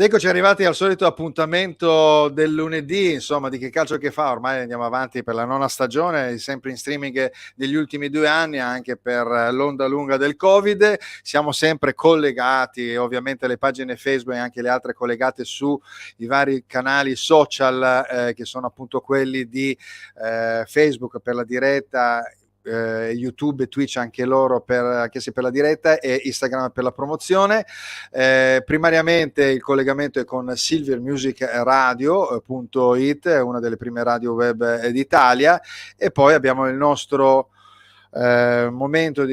Ed eccoci arrivati al solito appuntamento del lunedì, insomma, di Che Calcio Che Fa. Ormai andiamo avanti per la nona stagione, sempre in streaming degli ultimi 2 anni, anche per l'onda lunga del Covid. Siamo sempre collegati, ovviamente, alle pagine Facebook e anche le altre collegate sui vari canali social, che sono appunto quelli di Facebook per la diretta, YouTube e Twitch anche loro anche se per la diretta, e Instagram per la promozione. Primariamente il collegamento è con silvermusicradio.it, una delle prime radio web d'Italia, e poi abbiamo il nostro momento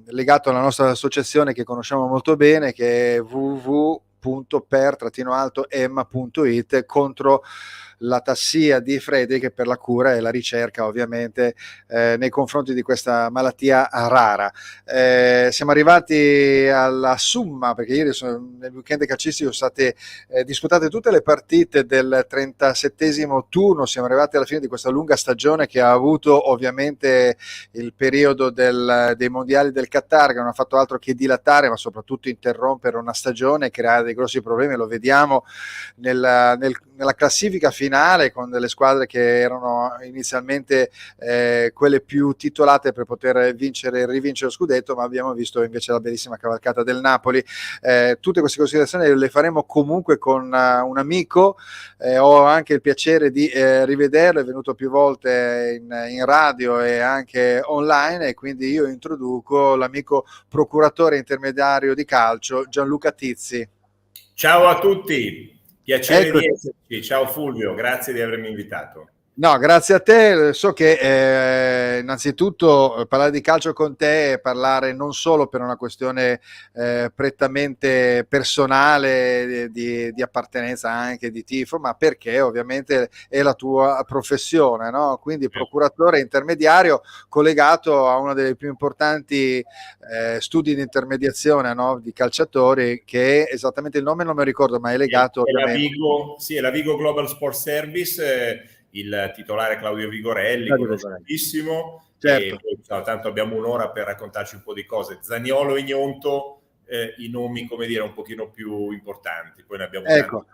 legato alla nostra associazione che conosciamo molto bene, che è www.per-em.it, contro la tassia di Frederick, per la cura e la ricerca ovviamente nei confronti di questa malattia rara. Siamo arrivati alla summa, perché ieri nel weekend calcistico sono state disputate tutte le partite del 37esimo turno. Siamo arrivati alla fine di questa lunga stagione che ha avuto ovviamente il periodo dei mondiali del Qatar, che non ha fatto altro che dilatare, ma soprattutto interrompere una stagione e creare dei grossi problemi. Lo vediamo nella classifica finale, con delle squadre che erano inizialmente quelle più titolate per poter vincere e rivincere lo scudetto, ma abbiamo visto invece la bellissima cavalcata del Napoli. Tutte queste considerazioni le faremo comunque con un amico. Ho anche il piacere di rivederlo, è venuto più volte in radio e anche online, e quindi io introduco l'amico procuratore intermediario di calcio Gianluca Tizzi. Ciao a tutti, piacere Ecco. di esserci. Ciao Fulvio, grazie di avermi invitato. No, grazie a te. So che innanzitutto parlare di calcio con te è parlare non solo per una questione prettamente personale, di appartenenza anche di tifo, ma perché ovviamente è la tua professione, no? Quindi procuratore intermediario collegato a uno dei più importanti studi di intermediazione, no? Di calciatori, che è esattamente il nome non me lo ricordo, ma è legato è la Vigo Global Sport Service. Il titolare Claudio Vigorelli, conosciutissimo, certo. E poi, tanto abbiamo un'ora per raccontarci un po' di cose. Zaniolo e Gnonto, i nomi, come dire, un pochino più importanti. Poi ne abbiamo ecco.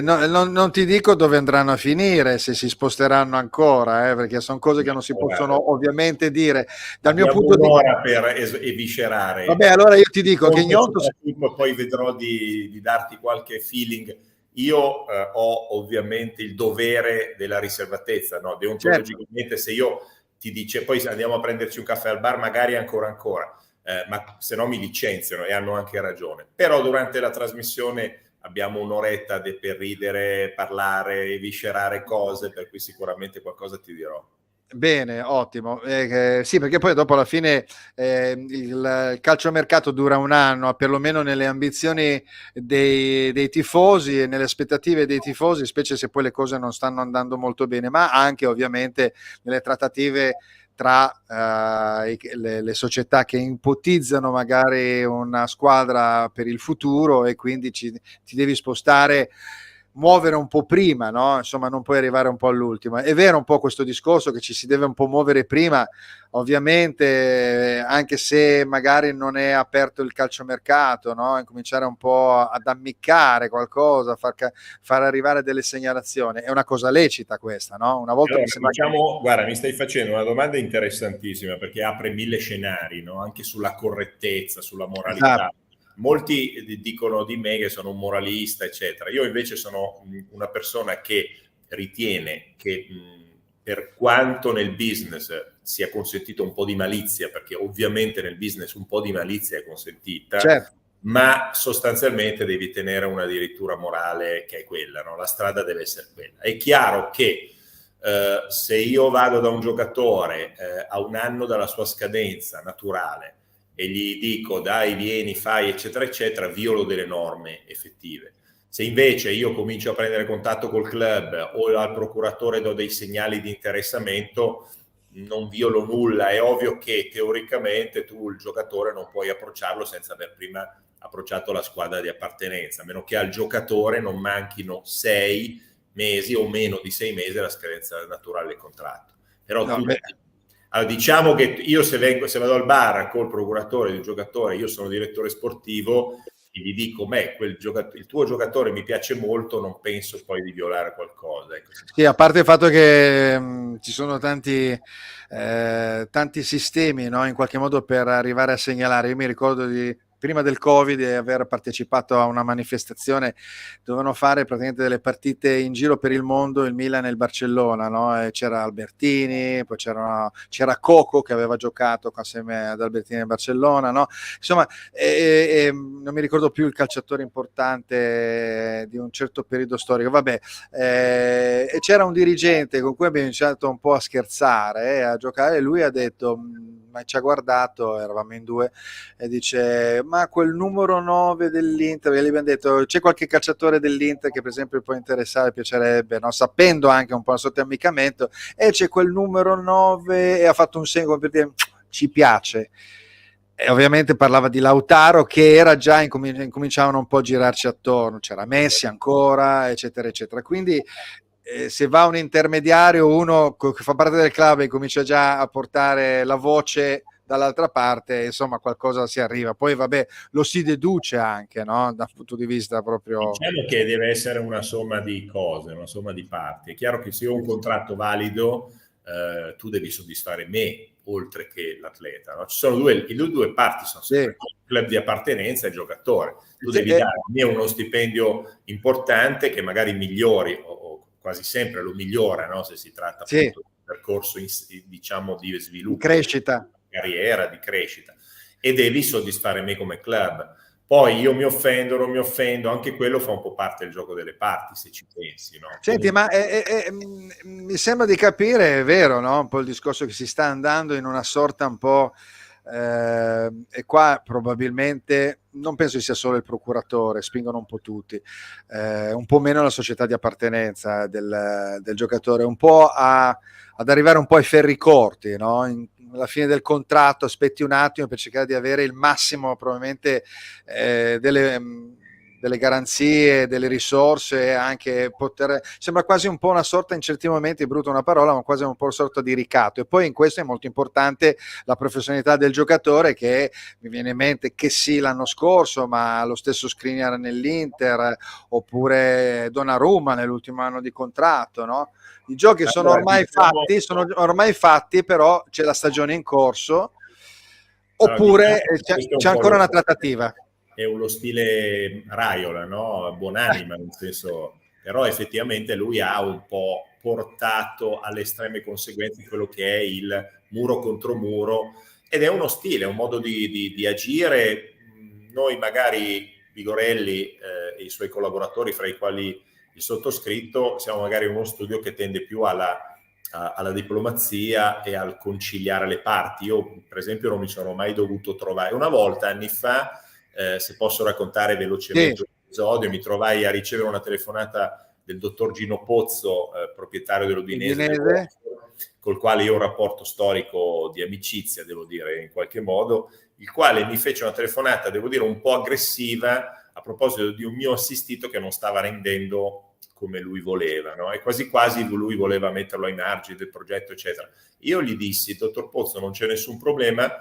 Non ti dico dove andranno a finire, se si sposteranno ancora, perché sono cose che non si possono ovviamente dire. Dal mio punto di vista, per eviscerare. Vabbè, allora io ti dico che Gnonto, poi vedrò di darti qualche feeling. Io ho ovviamente il dovere della riservatezza, no? Deontologicamente, certo. Se io ti dice poi andiamo a prenderci un caffè al bar, magari ancora, ma se no mi licenziano, e hanno anche ragione. Però durante la trasmissione abbiamo un'oretta per ridere, parlare, eviscerare cose, per cui sicuramente qualcosa ti dirò. Bene, ottimo. Sì, perché poi dopo alla fine il calciomercato dura un anno, perlomeno nelle ambizioni dei tifosi e nelle aspettative dei tifosi, specie se poi le cose non stanno andando molto bene, ma anche ovviamente nelle trattative tra le società che ipotizzano magari una squadra per il futuro, e quindi ti devi muovere un po' prima, no? Insomma, non puoi arrivare un po' all'ultimo. È vero un po' questo discorso che ci si deve un po' muovere prima, ovviamente, anche se magari non è aperto il calciomercato, no? Incominciare un po' ad ammiccare qualcosa, far arrivare delle segnalazioni. È una cosa lecita questa, no? Una volta allora, guarda, mi stai facendo una domanda interessantissima, perché apre 1000 scenari, no? Anche sulla correttezza, sulla moralità. Esatto. Molti dicono di me che sono un moralista, eccetera. Io invece sono una persona che ritiene che per quanto nel business sia consentito un po' di malizia, perché ovviamente nel business un po' di malizia è consentita, certo. Ma sostanzialmente devi tenere una dirittura morale che è quella, no? La strada deve essere quella. È chiaro che se io vado da un giocatore a un anno dalla sua scadenza naturale e gli dico dai, vieni, fai, eccetera, eccetera, violo delle norme effettive. Se invece io comincio a prendere contatto col club o al procuratore do dei segnali di interessamento, non violo nulla. È ovvio che teoricamente tu il giocatore non puoi approcciarlo senza aver prima approcciato la squadra di appartenenza, a meno che al giocatore non manchino 6 mesi o meno di 6 mesi alla scadenza naturale del contratto. Però allora, diciamo che io se vado al bar col procuratore di un giocatore, io sono direttore sportivo, gli dico, il tuo giocatore mi piace molto, non penso poi di violare qualcosa. Ecco. Sì, a parte il fatto che ci sono tanti sistemi, no, in qualche modo per arrivare a segnalare. Io mi ricordo prima del Covid e aver partecipato a una manifestazione, dovevano fare praticamente delle partite in giro per il mondo, il Milan e il Barcellona, no? E c'era Albertini, poi c'era Coco che aveva giocato assieme ad Albertini in Barcellona, no? Insomma, non mi ricordo più il calciatore importante di un certo periodo storico, vabbè, e c'era un dirigente con cui abbiamo iniziato un po' a scherzare, a giocare, e lui ha detto, ma ci ha guardato, eravamo in due, e dice, ma quel numero 9 dell'Inter, e gli abbiamo detto, c'è qualche calciatore dell'Inter che per esempio può interessare, piacerebbe, no? Sapendo anche un po' sotto ammiccamento, e c'è quel numero 9, e ha fatto un segno per dire, ci piace. E ovviamente parlava di Lautaro, che era già incominciavano un po' a girarci attorno, c'era Messi ancora, eccetera eccetera, quindi se va un intermediario, uno che fa parte del club e comincia già a portare la voce dall'altra parte, insomma qualcosa si arriva. Poi vabbè, lo si deduce anche, no? Dal punto di vista proprio... Diciamo che deve essere una somma di cose, una somma di parti. È chiaro che se ho un contratto valido, tu devi soddisfare me oltre che l'atleta, no? Ci sono le due parti, sono sempre il club di appartenenza e il giocatore. Tu devi dare a me uno stipendio importante che magari migliori, o quasi sempre lo migliora, no? Se si tratta appunto di un percorso diciamo di sviluppo, di crescita, di carriera, di crescita, e devi soddisfare me come club. Poi io mi offendo, non mi offendo, anche quello fa un po' parte del gioco delle parti, se ci pensi, no? Senti, ma mi sembra di capire, è vero, no? Un po' il discorso che si sta andando in una sorta un po', e qua probabilmente non penso sia solo il procuratore, spingono un po' tutti, un po' meno la società di appartenenza del giocatore, un po' ad arrivare un po' ai ferri corti, no? Alla fine del contratto aspetti un attimo per cercare di avere il massimo probabilmente delle garanzie, delle risorse, anche poter, sembra quasi un po' una sorta, in certi momenti, è brutta una parola, ma quasi un po' una sorta di ricatto. E poi in questo è molto importante la professionalità del giocatore, che mi viene in mente che sì, l'anno scorso, ma lo stesso Skriniar nell'Inter, oppure Donnarumma nell'ultimo anno di contratto, no? I giochi sono ormai fatti, però c'è la stagione in corso, oppure c'è ancora una trattativa. È uno stile Raiola, no? Buonanima, nel senso, però effettivamente lui ha un po' portato alle estreme conseguenze quello che è il muro contro muro, ed è uno stile, un modo di agire. Noi magari, Vigorelli e i suoi collaboratori, fra i quali il sottoscritto, siamo magari uno studio che tende più alla diplomazia e al conciliare le parti. Io, per esempio, non mi sono mai dovuto trovare. Una volta, anni fa, se posso raccontare velocemente l'episodio, mi trovai a ricevere una telefonata del dottor Gino Pozzo, proprietario dell'Udinese, col quale io ho un rapporto storico di amicizia, devo dire, in qualche modo, il quale mi fece una telefonata, devo dire, un po' aggressiva a proposito di un mio assistito che non stava rendendo come lui voleva, no? E quasi quasi lui voleva metterlo ai margini del progetto, eccetera. Io gli dissi, dottor Pozzo, non c'è nessun problema,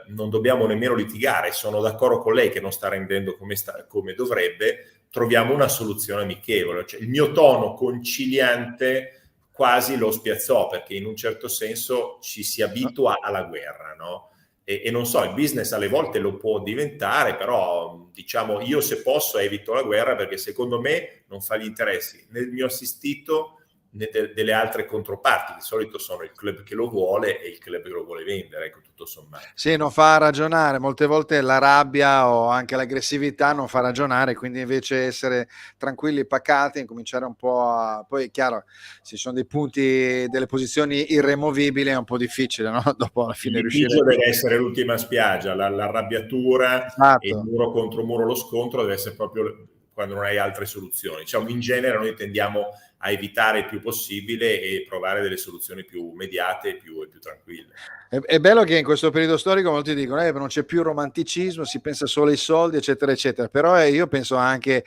non dobbiamo nemmeno litigare, sono d'accordo con lei che non sta rendendo come dovrebbe, troviamo una soluzione amichevole. Cioè, il mio tono conciliante quasi lo spiazzò, perché in un certo senso ci si abitua alla guerra, no? E non so, il business alle volte lo può diventare, però diciamo, io se posso evito la guerra, perché secondo me non fa gli interessi né del mio assistito né delle altre controparti. Di solito sono il club che lo vuole e il club che lo vuole vendere, ecco, tutto sommato. Sì, non fa ragionare, molte volte la rabbia o anche l'aggressività non fa ragionare, quindi invece essere tranquilli, pacati, incominciare un po' a... Poi è chiaro, se ci sono dei punti, delle posizioni irremovibili, è un po' difficile, no? Dopo alla fine il riuscire... litigio deve essere l'ultima spiaggia, l'arrabbiatura, esatto, e il muro contro muro, lo scontro deve essere proprio quando non hai altre soluzioni. Diciamo, in genere noi tendiamo a evitare il più possibile e provare delle soluzioni più immediate e più tranquille. È bello che in questo periodo storico molti dicono non c'è più romanticismo, si pensa solo ai soldi, eccetera, eccetera. Però io penso anche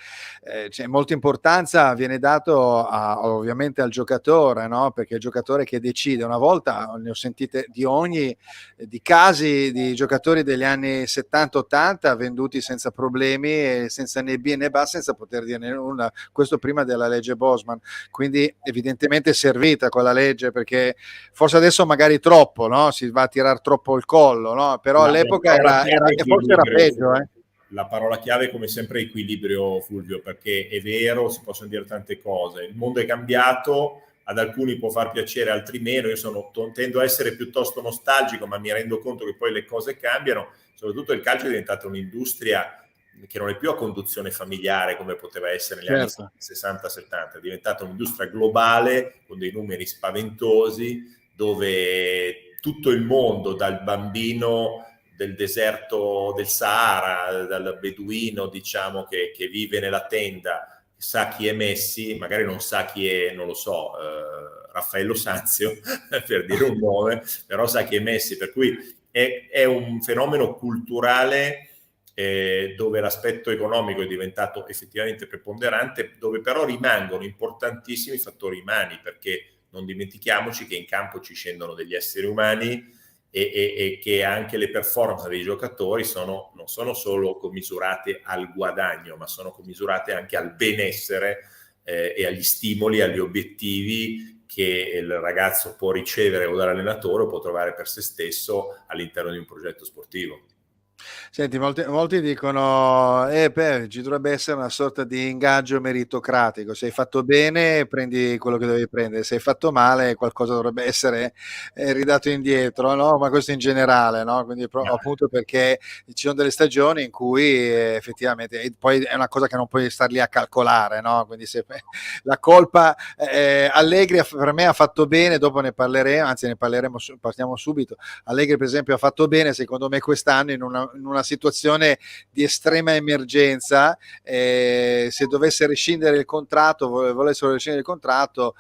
molta importanza viene dato ovviamente al giocatore, no? Perché è il giocatore che decide. Una volta ne ho sentite di casi di giocatori degli anni 70-80 venduti senza problemi e senza né B né ba, senza poter dire nulla. Questo prima della legge Bosman. Quindi evidentemente è servita quella legge, perché forse adesso magari troppo, no? Si va a tirar troppo il collo, no? Però all'epoca forse era peggio, La parola chiave come sempre è equilibrio, Fulvio, perché è vero, si possono dire tante cose, il mondo è cambiato, ad alcuni può far piacere, altri meno. Io tendo a essere piuttosto nostalgico, ma mi rendo conto che poi le cose cambiano. Soprattutto il calcio è diventato un'industria che non è più a conduzione familiare come poteva essere negli anni 60-70, è diventata un'industria globale con dei numeri spaventosi, dove tutto il mondo, dal bambino del deserto del Sahara, dal beduino, diciamo, che vive nella tenda, sa chi è Messi, magari non sa chi è, non lo so, Raffaello Sanzio, per dire un nome, però sa chi è Messi, per cui è un fenomeno culturale dove l'aspetto economico è diventato effettivamente preponderante, dove però rimangono importantissimi i fattori umani, perché non dimentichiamoci che in campo ci scendono degli esseri umani e che anche le performance dei giocatori non sono solo commisurate al guadagno, ma sono commisurate anche al benessere e agli stimoli, agli obiettivi che il ragazzo può ricevere o dall'allenatore o può trovare per se stesso all'interno di un progetto sportivo. Senti, molti dicono ci dovrebbe essere una sorta di ingaggio meritocratico: se hai fatto bene prendi quello che devi prendere, se hai fatto male qualcosa dovrebbe essere ridato indietro, no? Ma questo in generale, no? Quindi appunto perché ci sono delle stagioni in cui effettivamente, e poi è una cosa che non puoi star lì a calcolare, no? Quindi se la colpa Allegri per me ha fatto bene, dopo ne parleremo, anzi ne parleremo, partiamo subito. Allegri per esempio ha fatto bene secondo me quest'anno in una situazione di estrema emergenza, se dovesse rescindere il contratto, volessero rescindere il contratto,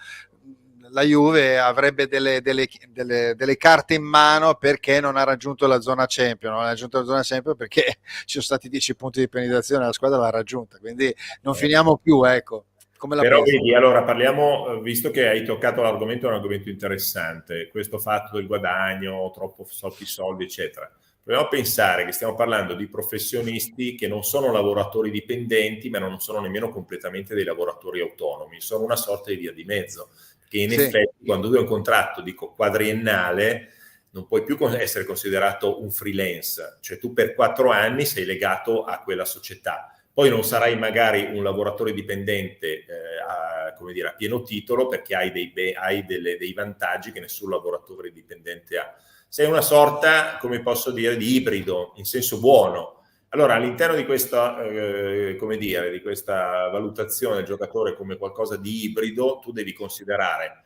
la Juve avrebbe delle carte in mano, perché non ha raggiunto la zona Champions. Non ha raggiunto la zona Champions perché ci sono stati 10 punti di penalizzazione, la squadra l'ha raggiunta, quindi non finiamo più, ecco. Come la Però pensi? vedi, allora parliamo, visto che hai toccato l'argomento, è un argomento interessante, questo fatto del guadagno, troppo soldi, eccetera. Proviamo a pensare che stiamo parlando di professionisti che non sono lavoratori dipendenti, ma non sono nemmeno completamente dei lavoratori autonomi, sono una sorta di via di mezzo, che in effetti quando tu hai un contratto, dico, quadriennale, non puoi più essere considerato un freelance, cioè tu per 4 anni sei legato a quella società. Poi non sarai magari un lavoratore dipendente a pieno titolo, perché hai dei vantaggi che nessun lavoratore dipendente ha. Sei una sorta, come posso dire, di ibrido, in senso buono. Allora, all'interno di questa, di questa valutazione del giocatore come qualcosa di ibrido, tu devi considerare,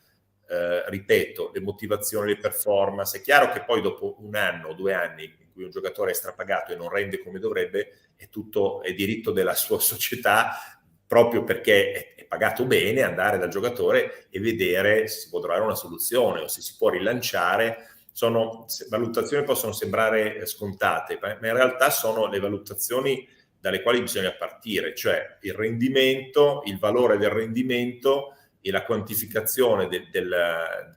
ripeto, le motivazioni, le performance. È chiaro che poi dopo 1 anno o 2 anni in cui un giocatore è strapagato e non rende come dovrebbe, è diritto della sua società, proprio perché è pagato bene, andare dal giocatore e vedere se si può trovare una soluzione o se si può rilanciare. Valutazioni che possono sembrare scontate, ma in realtà sono le valutazioni dalle quali bisogna partire, cioè il rendimento, il valore del rendimento e la quantificazione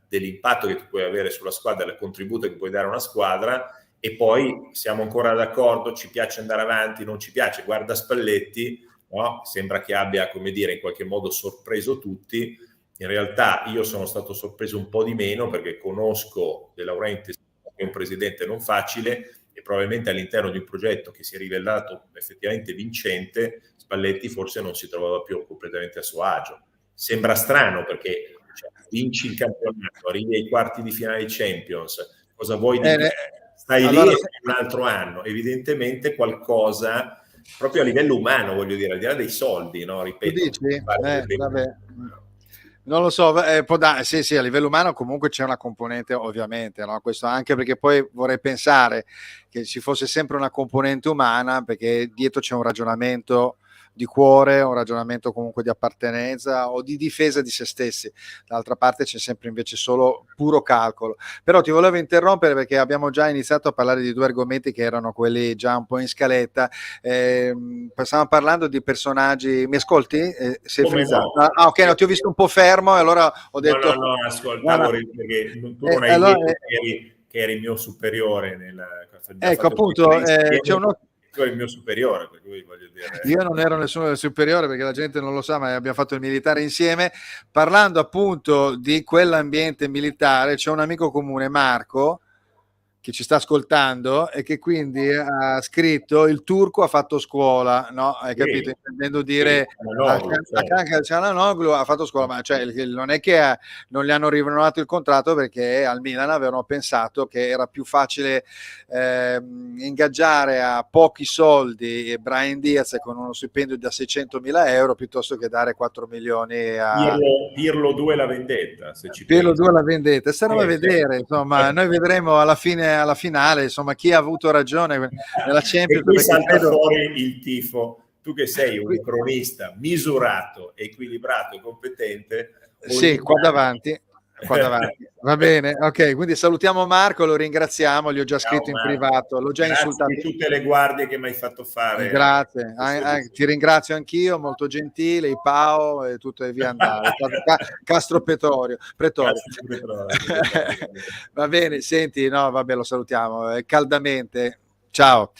dell'impatto che tu puoi avere sulla squadra, del contributo che puoi dare a una squadra. E poi siamo ancora d'accordo, ci piace andare avanti, non ci piace, guarda Spalletti, no? Sembra che abbia, come dire, in qualche modo sorpreso tutti. In realtà io sono stato sorpreso un po' di meno, perché conosco De Laurentiis, che è un presidente non facile, e probabilmente all'interno di un progetto che si è rivelato effettivamente vincente, Spalletti forse non si trovava più completamente a suo agio. Sembra strano, perché vinci il campionato, arrivi ai quarti di finale di Champions, cosa vuoi di più? Stai allora, lì un altro anno, evidentemente qualcosa proprio a livello umano, voglio dire, al di là dei soldi, no? Ripeto. Vabbè. Non lo so, sì, a livello umano comunque c'è una componente, ovviamente, no? Questo anche perché poi vorrei pensare che ci fosse sempre una componente umana, perché dietro c'è un ragionamento di cuore, un ragionamento comunque di appartenenza o di difesa di se stessi. Dall'altra parte c'è sempre invece solo puro calcolo. Però ti volevo interrompere perché abbiamo già iniziato a parlare di due argomenti che erano quelli già un po' in scaletta. Stavamo parlando di personaggi. Mi ascolti? Sei Come frizzato? no? Ok, no, ti ho visto un po' fermo e allora ho detto... No, ascoltavo perché tu non hai allora, detto che eri il mio superiore ecco, appunto, c'è uno... tu eri il mio superiore, per cui voglio dire... Io non ero nessuno del superiore perché la gente non lo sa, ma abbiamo fatto il militare insieme. Parlando appunto di quell'ambiente militare, c'è un amico comune, Marco, che ci sta ascoltando e che quindi ha scritto: il turco ha fatto scuola, no? Hai capito? Intendendo dire Cialanoglu ha fatto scuola, ma cioè, non è che non gli hanno rinnovato il contratto perché al Milan avevano pensato che era più facile ingaggiare a pochi soldi Brahim Diaz con uno stipendio da 600.000 euro piuttosto che dare 4 milioni a Pirlo 2 la vendetta, se ci Pirlo pensi. 2 la vendetta. Staremo a vedere, insomma, noi vedremo alla finale, insomma, chi ha avuto ragione nella E Champions. qui salta fuori il tifo. Tu che sei un cronista misurato, equilibrato e competente. Sì, qua davanti. Va bene, ok, quindi salutiamo Marco, lo ringraziamo, gli ho già scritto in privato, l'ho già insultato. Grazie di tutte le guardie che mi hai fatto fare. Grazie, ti ringrazio anch'io, molto gentile, i Pao e tutto e via andare. Castro Pretorio. Va bene, senti, no, vabbè, lo salutiamo caldamente. Ciao.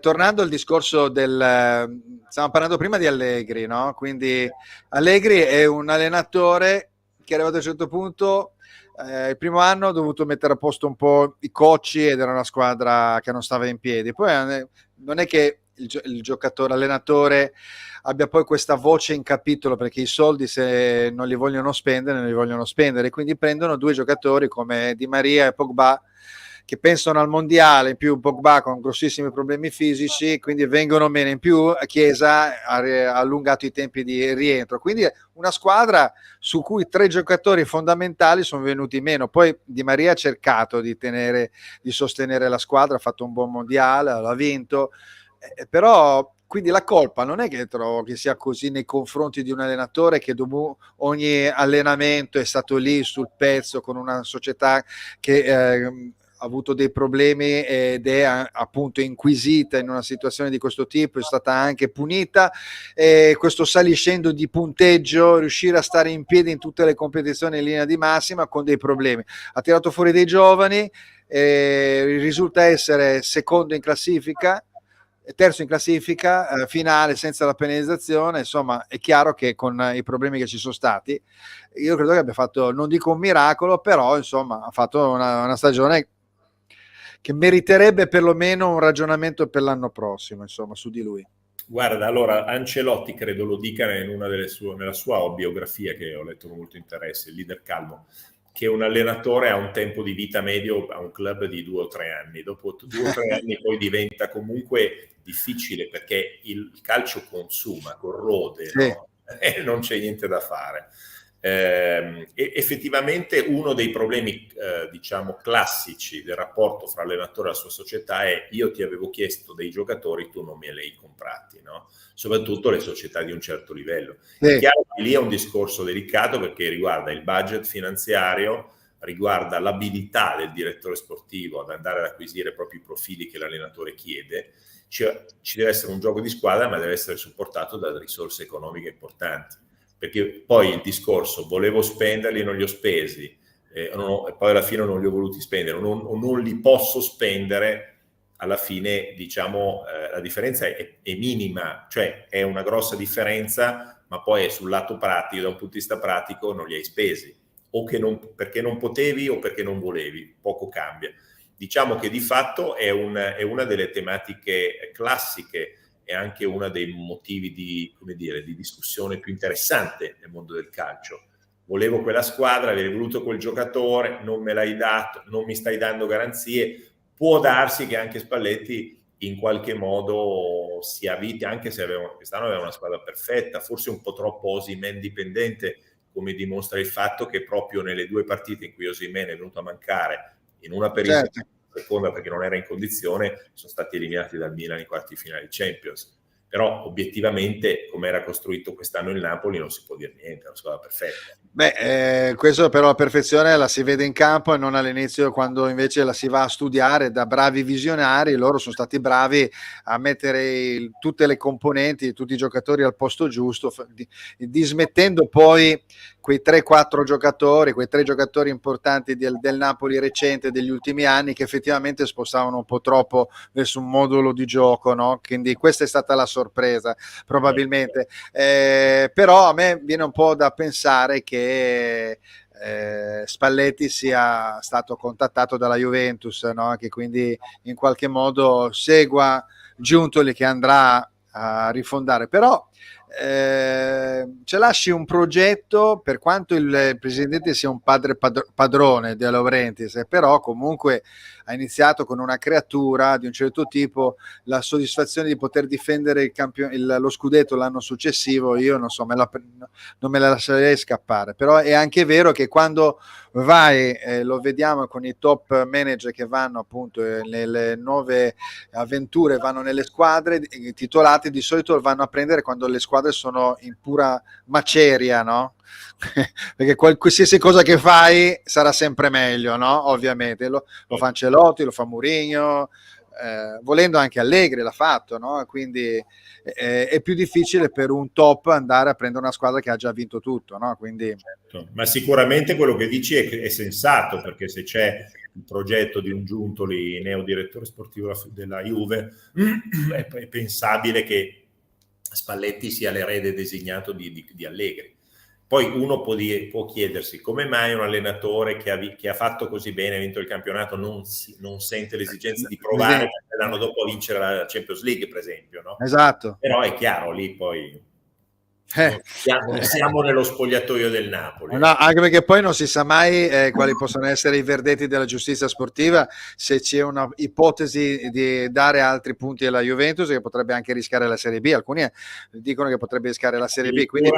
Tornando al discorso stiamo parlando prima di Allegri, no? Quindi Allegri è un allenatore che è arrivato a un certo punto, il primo anno ha dovuto mettere a posto un po' i cocci ed era una squadra che non stava in piedi. Poi non è che il giocatore, l'allenatore abbia poi questa voce in capitolo, perché i soldi, se non li vogliono spendere, non li vogliono spendere, quindi prendono due giocatori come Di Maria e Pogba che pensano al mondiale, in più Pogba con grossissimi problemi fisici, quindi vengono meno, in più Chiesa ha allungato i tempi di rientro, quindi una squadra su cui 3 giocatori fondamentali sono venuti meno. Poi Di Maria ha cercato di sostenere la squadra, ha fatto un buon mondiale, l'ha vinto, però quindi la colpa non è che trovo che sia così nei confronti di un allenatore che dopo ogni allenamento è stato lì sul pezzo con una società che ha avuto dei problemi ed è appunto inquisita in una situazione di questo tipo, è stata anche punita, e questo saliscendo di punteggio, riuscire a stare in piedi in tutte le competizioni in linea di massima con dei problemi. Ha tirato fuori dei giovani, risulta essere secondo in classifica, terzo in classifica, finale senza la penalizzazione. Insomma, è chiaro che con i problemi che ci sono stati, io credo che abbia fatto, non dico un miracolo, però insomma ha fatto una stagione che meriterebbe perlomeno un ragionamento per l'anno prossimo, insomma, su di lui. Guarda, allora Ancelotti credo lo dica nella sua biografia, che ho letto con molto interesse, il leader calmo, che un allenatore ha un tempo di vita medio a un club di 2 o 3 anni. Dopo 2 o 3 anni poi diventa comunque difficile, perché il calcio consuma, corrode, sì. No? Non c'è niente da fare. Effettivamente uno dei problemi diciamo classici del rapporto fra allenatore e la sua società è: io ti avevo chiesto dei giocatori, tu non me li hai comprati, no? Soprattutto le società di un certo livello. Sì. È chiaro che lì è un discorso delicato, perché riguarda il budget finanziario, riguarda l'abilità del direttore sportivo ad andare ad acquisire proprio i profili che l'allenatore chiede. Ci deve essere un gioco di squadra, ma deve essere supportato da risorse economiche importanti, perché poi il discorso volevo spenderli e non li ho spesi, e poi alla fine non li ho voluti spendere o non li posso spendere, alla fine diciamo la differenza è minima, cioè è una grossa differenza, ma poi sul lato pratico, da un punto di vista pratico, non li hai spesi, o perché non potevi o perché non volevi, poco cambia. Diciamo che di fatto è una delle tematiche classiche, è anche uno dei motivi di discussione più interessante nel mondo del calcio. Volevo quella squadra, avrei voluto quel giocatore, non me l'hai dato, non mi stai dando garanzie. Può darsi che anche Spalletti in qualche modo si avviti, anche se quest'anno aveva una squadra perfetta, forse un po' troppo Osimhen dipendente, come dimostra il fatto che proprio nelle 2 partite in cui Osimhen è venuto a mancare, in una per il seconda perché non era in condizione, sono stati eliminati dal Milan in quarti finali Champions. però obiettivamente come era costruito quest'anno il Napoli non si può dire niente, è una squadra perfetta. Beh, questo però la perfezione la si vede in campo e non all'inizio, quando invece la si va a studiare da bravi visionari. Loro sono stati bravi a mettere tutte le componenti, tutti i giocatori al posto giusto, dismettendo poi quei 3-4 giocatori, quei 3 giocatori importanti del Napoli recente degli ultimi anni, che effettivamente spostavano un po' troppo verso un modulo di gioco, no? Quindi questa è stata la sorpresa probabilmente, però a me viene un po' da pensare che Spalletti sia stato contattato dalla Juventus, no? Che quindi in qualche modo segua Giuntoli, che andrà a rifondare, però ce lasci un progetto, per quanto il presidente sia un padrone De Laurentiis, però comunque ha iniziato con una creatura di un certo tipo. La soddisfazione di poter difendere lo scudetto l'anno successivo, io non so, non me la lascerei scappare. Però è anche vero che quando vai, lo vediamo con i top manager che vanno appunto nelle nuove avventure, vanno nelle squadre titolate, di solito vanno a prendere quando le squadre sono in pura maceria, no? Perché qualsiasi cosa che fai sarà sempre meglio, no? Ovviamente lo fa Ancelotti, lo fa Mourinho, volendo anche Allegri l'ha fatto, no? Quindi è più difficile per un top andare a prendere una squadra che ha già vinto tutto, no? Quindi... Certo. Ma sicuramente quello che dici è sensato, perché se c'è il progetto di un Giuntoli neo direttore sportivo della Juve, è pensabile che Spalletti sia l'erede designato di Allegri. Poi uno può chiedersi come mai un allenatore che ha fatto così bene, ha vinto il campionato, non sente l'esigenza di provare l'anno dopo a vincere la Champions League, per esempio, no? Esatto. Però è chiaro, lì poi non siamo nello spogliatoio del Napoli. No, anche perché poi non si sa mai quali possono essere i verdetti della giustizia sportiva, se c'è una ipotesi di dare altri punti alla Juventus, che potrebbe anche rischiare la Serie B. Alcuni dicono che potrebbe rischiare la Serie B, quindi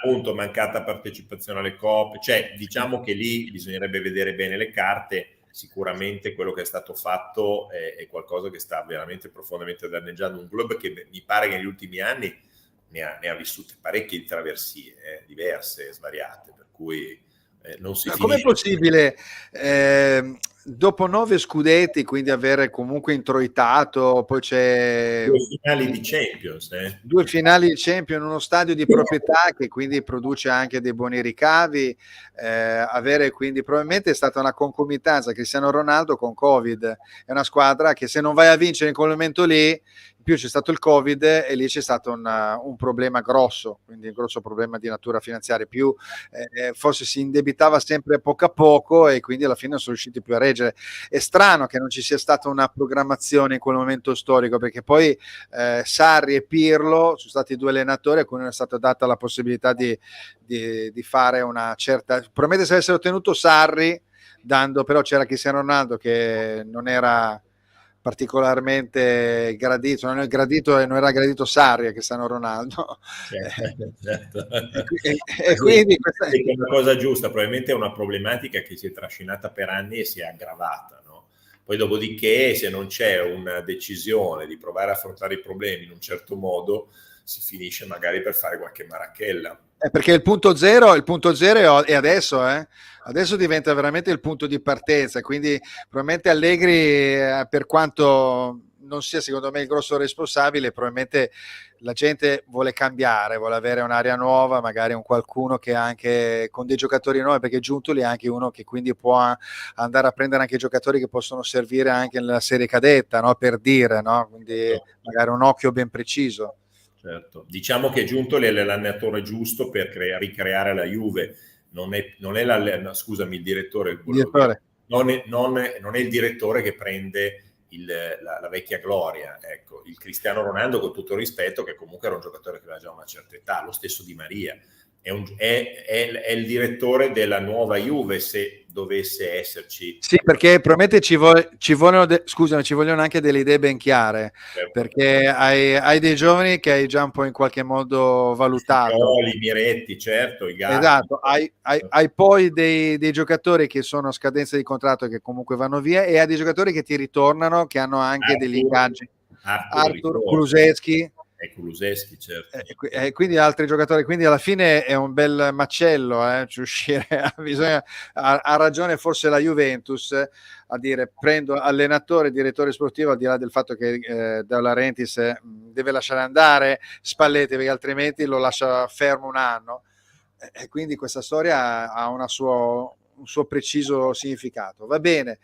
appunto mancata partecipazione alle coppe, cioè diciamo che lì bisognerebbe vedere bene le carte. Sicuramente quello che è stato fatto è qualcosa che sta veramente profondamente danneggiando un club che mi pare che negli ultimi anni ne ha vissute parecchie di traversie, diverse, svariate, per cui non si finisce. Com'è possibile dopo 9 scudetti, quindi avere comunque introitato, poi c'è 2 finali di Champions, 2 finali di Champions, uno stadio di proprietà che quindi produce anche dei buoni ricavi, avere quindi probabilmente è stata una concomitanza Cristiano Ronaldo con Covid. È una squadra che se non vai a vincere in quel momento lì, in più c'è stato il Covid e lì c'è stato un problema grosso, quindi un grosso problema di natura finanziaria, più forse si indebitava sempre poco a poco e quindi alla fine non sono riusciti più a reggere. È strano che non ci sia stata una programmazione in quel momento storico, perché poi Sarri e Pirlo sono stati 2 allenatori a cui non è stata data la possibilità di fare una certa... Probabilmente se avessero tenuto Sarri, però c'era Cristiano Ronaldo che non era particolarmente gradito, non era gradito Sarri a Cristiano Ronaldo. Certo. E quindi questa è una cosa giusta, probabilmente è una problematica che si è trascinata per anni e si è aggravata, no? Poi dopodiché se non c'è una decisione di provare a affrontare i problemi in un certo modo, si finisce magari per fare qualche marachella. Perché il punto zero è adesso, adesso diventa veramente il punto di partenza, quindi probabilmente Allegri, per quanto non sia secondo me il grosso responsabile, probabilmente la gente vuole cambiare, vuole avere un'area nuova, magari un qualcuno che anche con dei giocatori nuovi, perché Giuntoli è anche uno che quindi può andare a prendere anche giocatori che possono servire anche nella serie cadetta, no? Per dire, no? Quindi magari un occhio ben preciso. Certo. Diciamo che Giuntoli è l'allenatore giusto per ricreare la Juve, scusami, il direttore. Non è il direttore che prende la vecchia gloria. Ecco, il Cristiano Ronaldo, con tutto il rispetto, che comunque era un giocatore che aveva già una certa età, lo stesso Di Maria. È il direttore della nuova Juve, se dovesse esserci. Sì, perché probabilmente ci vogliono anche delle idee ben chiare, certo. Perché hai dei giovani che hai già un po' in qualche modo valutato. I Miretti, certo, i Gatti. Esatto, hai poi dei giocatori che sono a scadenza di contratto che comunque vanno via, e hai dei giocatori che ti ritornano, che hanno anche degli ingaggi. Arthur Kulusevski, E Kulusevski, certo. Quindi altri giocatori, quindi alla fine è un bel macello, cioè uscire ha ragione forse la Juventus a dire prendo allenatore, direttore sportivo, al di là del fatto che De Laurentiis deve lasciare andare Spalletti perché altrimenti lo lascia fermo un anno, e quindi questa storia ha un suo preciso significato. Va bene,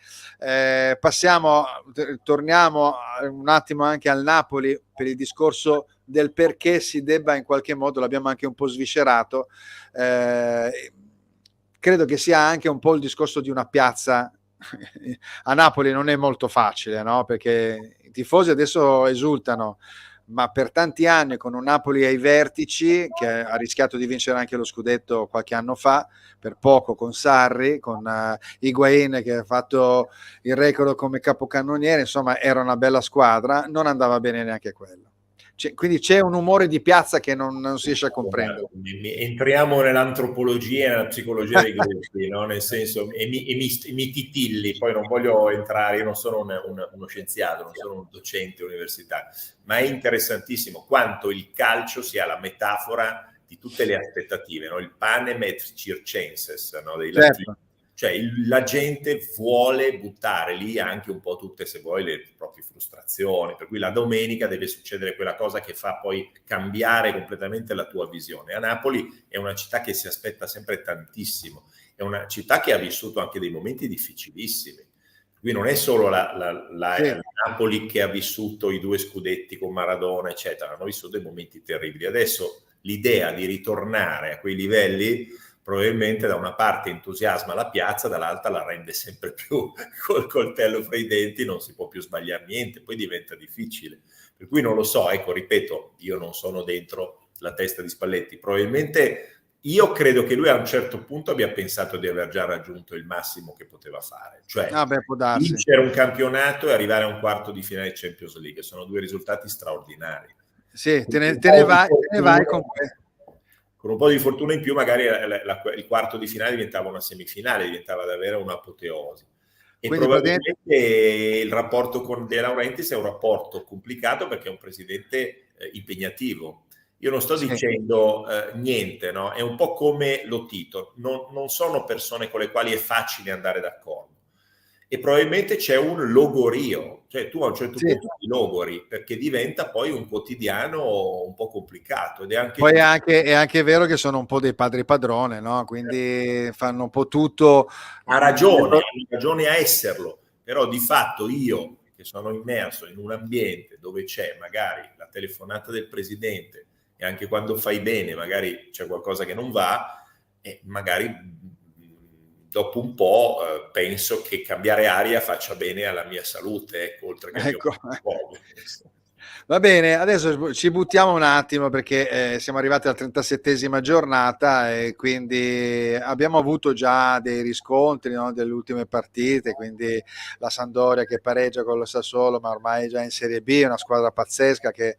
torniamo un attimo anche al Napoli per il discorso del perché si debba in qualche modo, l'abbiamo anche un po' sviscerato, credo che sia anche un po' il discorso di una piazza. A Napoli non è molto facile, no? Perché i tifosi adesso esultano, ma per tanti anni con un Napoli ai vertici, che ha rischiato di vincere anche lo scudetto qualche anno fa, per poco con Sarri, con Higuain che ha fatto il record come capocannoniere, insomma era una bella squadra, non andava bene neanche quello. Quindi c'è un umore di piazza che non si riesce a comprendere. Entriamo nell'antropologia e nella psicologia dei gruppi, no? Nel senso, mi titilli, poi non voglio entrare, io non sono uno scienziato, non sono un docente universitario, ma è interessantissimo quanto il calcio sia la metafora di tutte le aspettative, no? Il panem et circenses, no? Dei latini. Certo. Cioè la gente vuole buttare lì anche un po' tutte, se vuoi, le proprie frustrazioni, per cui la domenica deve succedere quella cosa che fa poi cambiare completamente la tua visione. A Napoli è una città che si aspetta sempre tantissimo, è una città che ha vissuto anche dei momenti difficilissimi. Qui non è solo la Napoli che ha vissuto i 2 scudetti con Maradona, eccetera, hanno vissuto dei momenti terribili. Adesso l'idea di ritornare a quei livelli probabilmente da una parte entusiasma la piazza, dall'altra la rende sempre più col coltello fra i denti, non si può più sbagliare niente, poi diventa difficile. Per cui non lo so, ecco, ripeto, io non sono dentro la testa di Spalletti, probabilmente io credo che lui a un certo punto abbia pensato di aver già raggiunto il massimo che poteva fare, cioè può darsi. vincere un campionato e arrivare a un quarto di finale Champions League, sono 2 risultati straordinari. Sì, te ne vai con questo. Con un po' di fortuna in più magari il quarto di finale diventava una semifinale, diventava davvero un'apoteosi. E quindi probabilmente il rapporto con De Laurentiis è un rapporto complicato perché è un presidente impegnativo. Io non sto dicendo niente, no? È un po' come Lotito, non sono persone con le quali è facile andare d'accordo. E probabilmente c'è un logorio, cioè tu a un certo punto ti logori perché diventa poi un quotidiano un po' complicato. Ed è anche poi è anche vero che sono un po' dei padri padrone, no? Quindi fanno un po' tutto. Ha ragione a esserlo, però di fatto io che sono immerso in un ambiente dove c'è magari la telefonata del presidente e anche quando fai bene magari c'è qualcosa che non va e magari dopo un po' penso che cambiare aria faccia bene alla mia salute, oltre che al mio Va bene, adesso ci buttiamo un attimo perché siamo arrivati alla 37esima giornata e quindi abbiamo avuto già dei riscontri, no, delle ultime partite, quindi la Sampdoria che pareggia con lo Sassuolo ma ormai è già in Serie B, è una squadra pazzesca che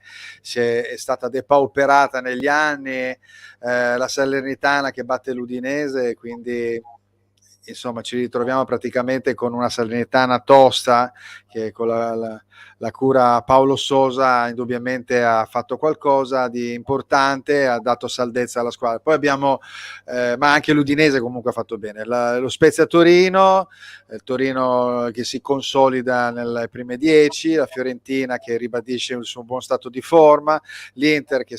è stata depauperata negli anni, la Salernitana che batte l'Udinese, quindi insomma ci ritroviamo praticamente con una Salernitana tosta che con la cura Paolo Sosa indubbiamente ha fatto qualcosa di importante, ha dato saldezza alla squadra. Poi abbiamo ma anche l'Udinese comunque ha fatto bene, lo Spezia Torino, il Torino che si consolida nelle prime 10, la Fiorentina che ribadisce il suo buon stato di forma, l'Inter che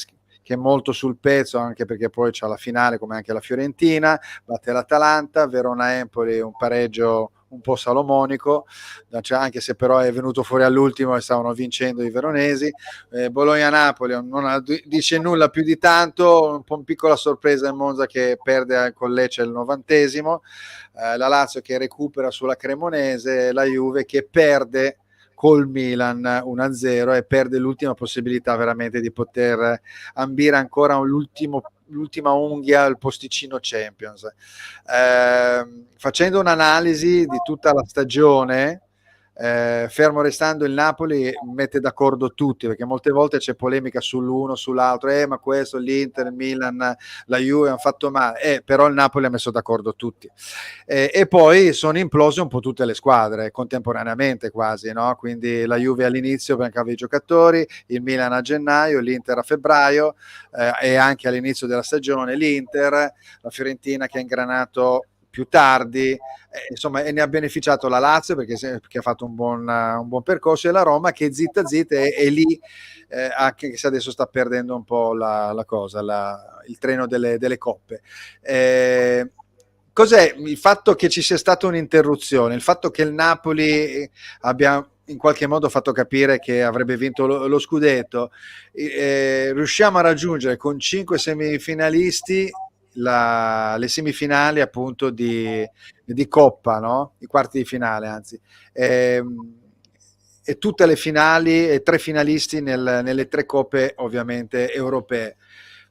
è molto sul pezzo anche perché poi c'è la finale come anche la Fiorentina, batte l'Atalanta, Verona-Empoli un pareggio un po' salomonico, anche se però è venuto fuori all'ultimo e stavano vincendo i veronesi, Bologna-Napoli non dice nulla più di tanto, un po' una piccola sorpresa in Monza che perde con Lecce al 90esimo, la Lazio che recupera sulla Cremonese, la Juve che perde col Milan 1-0 e perde l'ultima possibilità veramente di poter ambire ancora l'ultima unghia al posticino Champions. Facendo un'analisi di tutta la stagione, fermo restando il Napoli mette d'accordo tutti, perché molte volte c'è polemica sull'uno, sull'altro, ma questo, l'Inter, il Milan, la Juve hanno fatto male, però il Napoli ha messo d'accordo tutti. E poi sono implose un po' tutte le squadre contemporaneamente quasi, no? Quindi la Juve all'inizio mancava i giocatori, il Milan a gennaio, l'Inter a febbraio, e anche all'inizio della stagione l'Inter, la Fiorentina che ha ingranato più tardi, insomma, e ne ha beneficiato la Lazio perché ha fatto un buon percorso, e la Roma che zitta zitta è lì, anche se adesso sta perdendo un po' il treno delle coppe. Cos'è il fatto che ci sia stata un'interruzione, il fatto che il Napoli abbia in qualche modo fatto capire che avrebbe vinto lo scudetto, riusciamo a raggiungere con 5 semifinalisti le semifinali appunto di Coppa, no? I quarti di finale, anzi, e tutte le finali e 3 finalisti nelle 3 coppe ovviamente europee.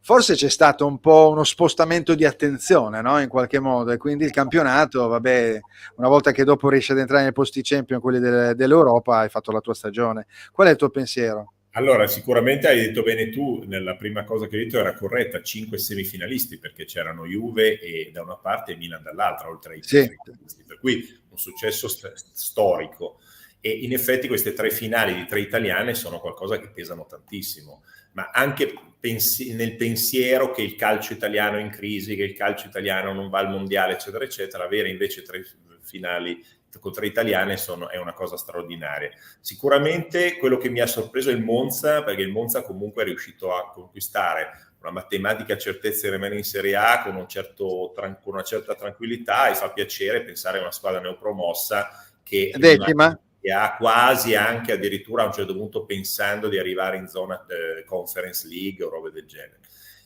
Forse c'è stato un po' uno spostamento di attenzione, no? In qualche modo, e quindi il campionato, vabbè, una volta che dopo riesci ad entrare nei posti champion, quelli dell'Europa, hai fatto la tua stagione. Qual è il tuo pensiero? Allora, sicuramente hai detto bene tu, nella prima cosa che hai detto era corretta, 5 semifinalisti, perché c'erano Juve e da una parte e Milan dall'altra, oltre ai 3 finalisti, per cui un successo storico. E in effetti queste 3 finali di 3 italiane sono qualcosa che pesano tantissimo, ma anche nel pensiero che il calcio italiano è in crisi, che il calcio italiano non va al mondiale, eccetera, eccetera, avere invece 3 finali con 3 italiane è una cosa straordinaria. Sicuramente quello che mi ha sorpreso è il Monza, perché il Monza comunque è riuscito a conquistare una matematica certezza di rimanere in Serie A con una certa tranquillità, e fa piacere pensare a una squadra neopromossa che decima ha quasi anche addirittura a un certo punto pensando di arrivare in zona Conference League o robe del genere.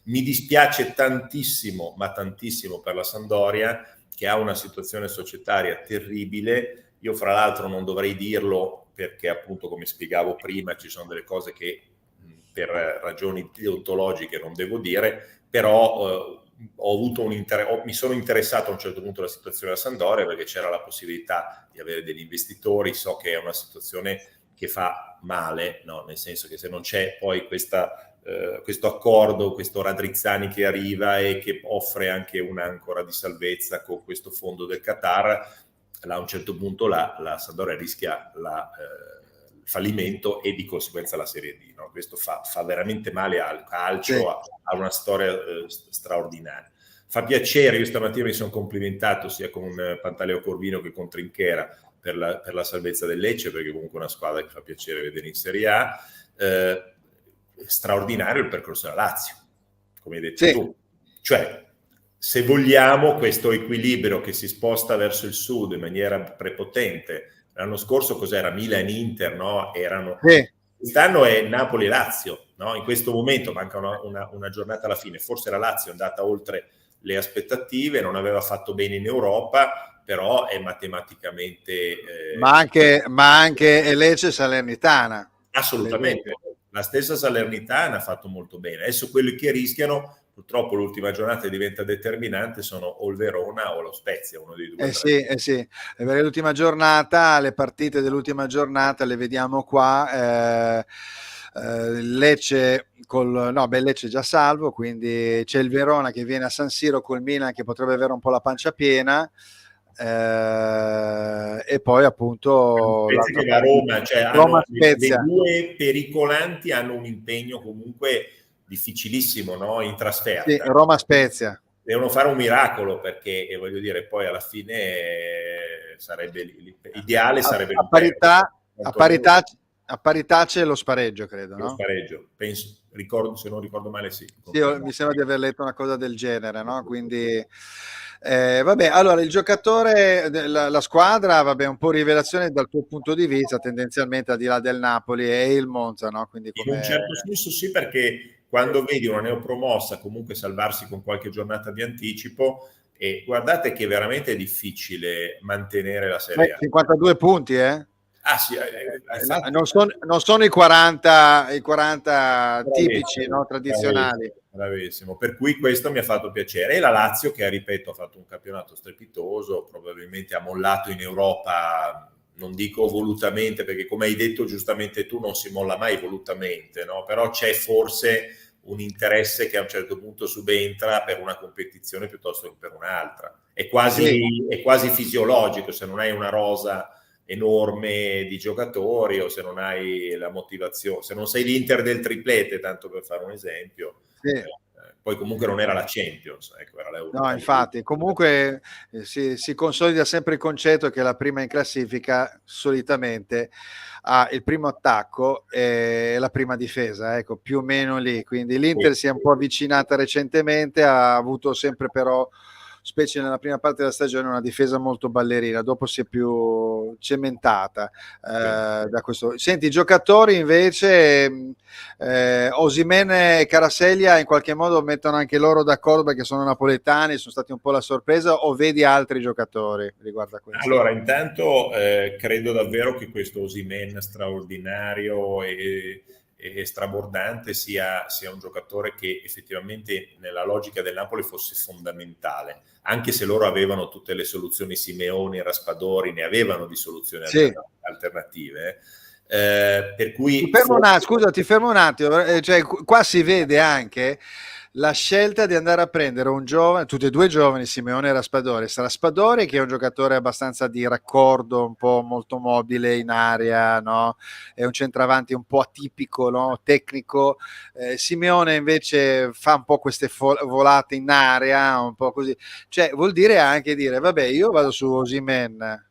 Mi dispiace tantissimo, ma tantissimo, per la Sampdoria, che ha una situazione societaria terribile. Io fra l'altro non dovrei dirlo perché appunto, come spiegavo prima, ci sono delle cose che per ragioni deontologiche non devo dire, però mi sono interessato a un certo punto alla situazione della Sampdoria, perché c'era la possibilità di avere degli investitori. So che è una situazione che fa male, no? Nel senso che se non c'è poi questo accordo, questo Radrizzani che arriva e che offre anche un'ancora di salvezza con questo fondo del Qatar, a un certo punto la Sampdoria rischia il fallimento e di conseguenza la Serie D, no? Questo fa veramente male al calcio, sì. Ha una storia straordinaria. Fa piacere, io stamattina mi sono complimentato sia con Pantaleo Corvino che con Trinchera per la salvezza del Lecce, perché comunque è una squadra che fa piacere vedere in Serie A. Straordinario il percorso della Lazio, come hai detto tu. Cioè, se vogliamo, questo equilibrio che si sposta verso il sud in maniera prepotente. L'anno scorso cos'era? Milan-Inter, no? Quest'anno è Napoli-Lazio, no? In questo momento manca una giornata alla fine. Forse la Lazio è andata oltre le aspettative, non aveva fatto bene in Europa, però è matematicamente... ma anche Lecce Salernitana. Assolutamente. La stessa Salernitana ha fatto molto bene. Adesso quelli che rischiano, purtroppo l'ultima giornata diventa determinante, sono o il Verona o lo Spezia, uno dei due. Sì. L'ultima giornata, le partite dell'ultima giornata le vediamo qua. Lecce Lecce è già salvo, quindi c'è il Verona che viene a San Siro col Milan, che potrebbe avere un po' la pancia piena. E poi appunto la Roma, cioè dei due pericolanti hanno un impegno comunque difficilissimo, no? In trasferta. Sì, Roma-Spezia. Devono fare un miracolo, perché voglio dire, poi alla fine sarebbe l'ideale, sarebbe a parità c'è lo spareggio, credo, no? Lo spareggio, penso, se non ricordo male, sì. Mi sembra di aver letto una cosa del genere, no? Quindi vabbè, allora il giocatore, la squadra, vabbè, un po' rivelazione dal tuo punto di vista, tendenzialmente al di là del Napoli e il Monza, no? Quindi in un certo senso sì, perché quando vedi una neopromossa comunque salvarsi con qualche giornata di anticipo, e guardate che veramente è difficile mantenere la Serie A. 52 punti, Ah sì, non sono i 40 tipici, no? Tradizionali. Bravissimo, per cui questo mi ha fatto piacere. E la Lazio, che ripeto ha fatto un campionato strepitoso, probabilmente ha mollato in Europa non dico volutamente, perché come hai detto giustamente tu non si molla mai volutamente, no? Però c'è forse un interesse che a un certo punto subentra per una competizione piuttosto che per un'altra. È quasi fisiologico, se non hai una rosa enorme di giocatori o se non hai la motivazione, se non sei l'Inter del triplete, tanto per fare un esempio, poi comunque non era la Champions, ecco, era l'Europa. No, infatti, comunque si consolida sempre il concetto che la prima in classifica solitamente ha il primo attacco e la prima difesa, ecco, più o meno lì. Quindi l'Inter si è un po' avvicinata recentemente, ha avuto sempre però, specie nella prima parte della stagione, una difesa molto ballerina, dopo si è più cementata da questo. Senti, i giocatori invece, Osimhen e Caraseglia in qualche modo mettono anche loro d'accordo perché sono napoletani, sono stati un po' la sorpresa, o vedi altri giocatori riguardo a questo? Allora, intanto credo davvero che questo Osimhen straordinario e strabordante sia un giocatore che effettivamente nella logica del Napoli fosse fondamentale, anche se loro avevano tutte le soluzioni, Simeoni, Raspadori, ne avevano di soluzioni alternative. Per cui ti fermo un attimo, cioè, qua si vede anche la scelta di andare a prendere un giovane, tutti e due giovani, Simeone e Raspadori. Raspadori che è un giocatore abbastanza di raccordo, un po' molto mobile in area, no? È un centravanti un po' atipico, no? Tecnico. Simeone invece fa un po' queste volate in area, un po' così. Cioè vuol dire anche dire, vabbè, io vado su Osimhen.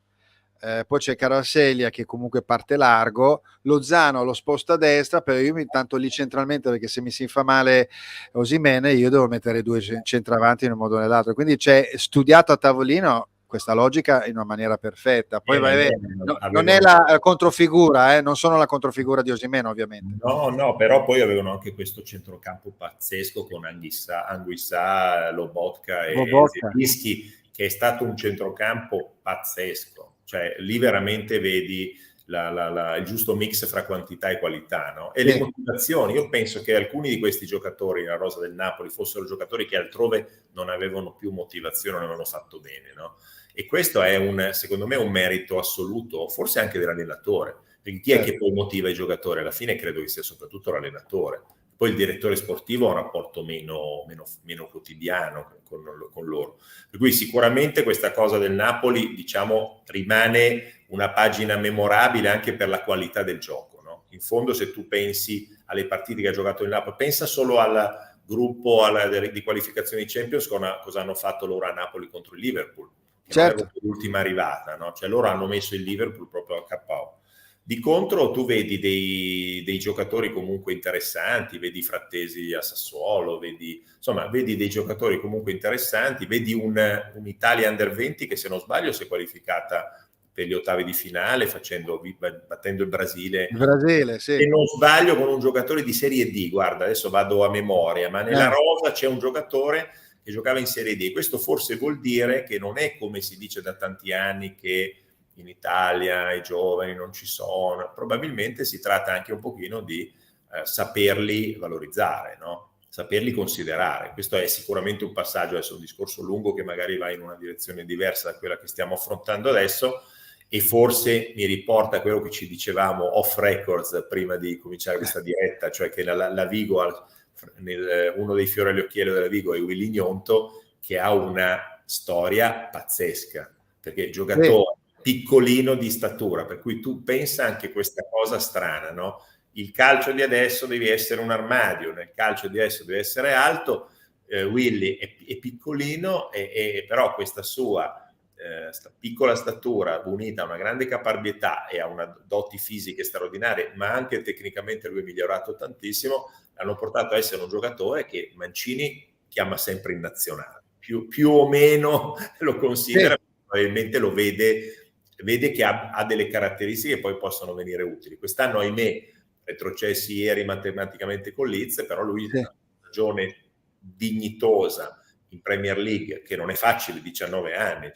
Poi c'è Caraseglia che comunque parte largo, Lozano lo sposta a destra, però io intanto lì centralmente, perché se mi si fa male Osimhen io devo mettere due centravanti in un modo o nell'altro, quindi c'è studiato a tavolino questa logica in una maniera perfetta. Poi non è la controfigura, non sono la controfigura di Osimhen ovviamente. No, però poi avevano anche questo centrocampo pazzesco con Anguissa, Lobotka e Zielinski, che è stato un centrocampo pazzesco. Cioè lì veramente vedi il giusto mix fra quantità e qualità, no? E le motivazioni, io penso che alcuni di questi giocatori nella rosa del Napoli fossero giocatori che altrove non avevano più motivazione, non avevano fatto bene, no? E questo è secondo me un merito assoluto, forse anche dell'allenatore, perché chi è che poi motiva i giocatori? Alla fine credo che sia soprattutto l'allenatore. Poi il direttore sportivo ha un rapporto meno quotidiano con loro. Per cui sicuramente questa cosa del Napoli, diciamo, rimane una pagina memorabile anche per la qualità del gioco, no? In fondo, se tu pensi alle partite che ha giocato il Napoli, pensa solo al gruppo di qualificazione di Champions, cosa hanno fatto loro a Napoli contro il Liverpool, che non è l'ultima arrivata, no? Cioè loro hanno messo il Liverpool proprio al KO. Di contro tu vedi dei giocatori comunque interessanti, vedi Frattesi a Sassuolo, vedi dei giocatori comunque interessanti, vedi un'Italia Under 20 che se non sbaglio si è qualificata per gli ottavi di finale battendo il Brasile. Se non sbaglio con un giocatore di Serie D, guarda adesso vado a memoria, ma nella rosa c'è un giocatore che giocava in Serie D. Questo forse vuol dire che non è come si dice da tanti anni che in Italia i giovani non ci sono, probabilmente si tratta anche un pochino di saperli valorizzare, no? Saperli considerare. Questo è sicuramente un passaggio, adesso è un discorso lungo che magari va in una direzione diversa da quella che stiamo affrontando adesso, e forse mi riporta a quello che ci dicevamo off records prima di cominciare questa diretta, cioè che la Vigo, uno dei fiori all'occhiello della Vigo è Willy Gnonto, che ha una storia pazzesca, perché giocatore piccolino di statura, per cui tu pensa anche questa cosa strana, no? Il calcio di adesso devi essere un armadio, nel calcio di adesso devi essere alto, Willy è piccolino, però questa sua piccola statura unita a una grande caparbietà e a una doti fisiche straordinarie, ma anche tecnicamente lui è migliorato tantissimo, l'hanno portato a essere un giocatore che Mancini chiama sempre in nazionale, più o meno lo considera, probabilmente lo vede che ha delle caratteristiche che poi possono venire utili. Quest'anno, ahimè, retrocessi ieri matematicamente con Leeds, però lui ha una stagione dignitosa in Premier League, che non è facile, 19 anni.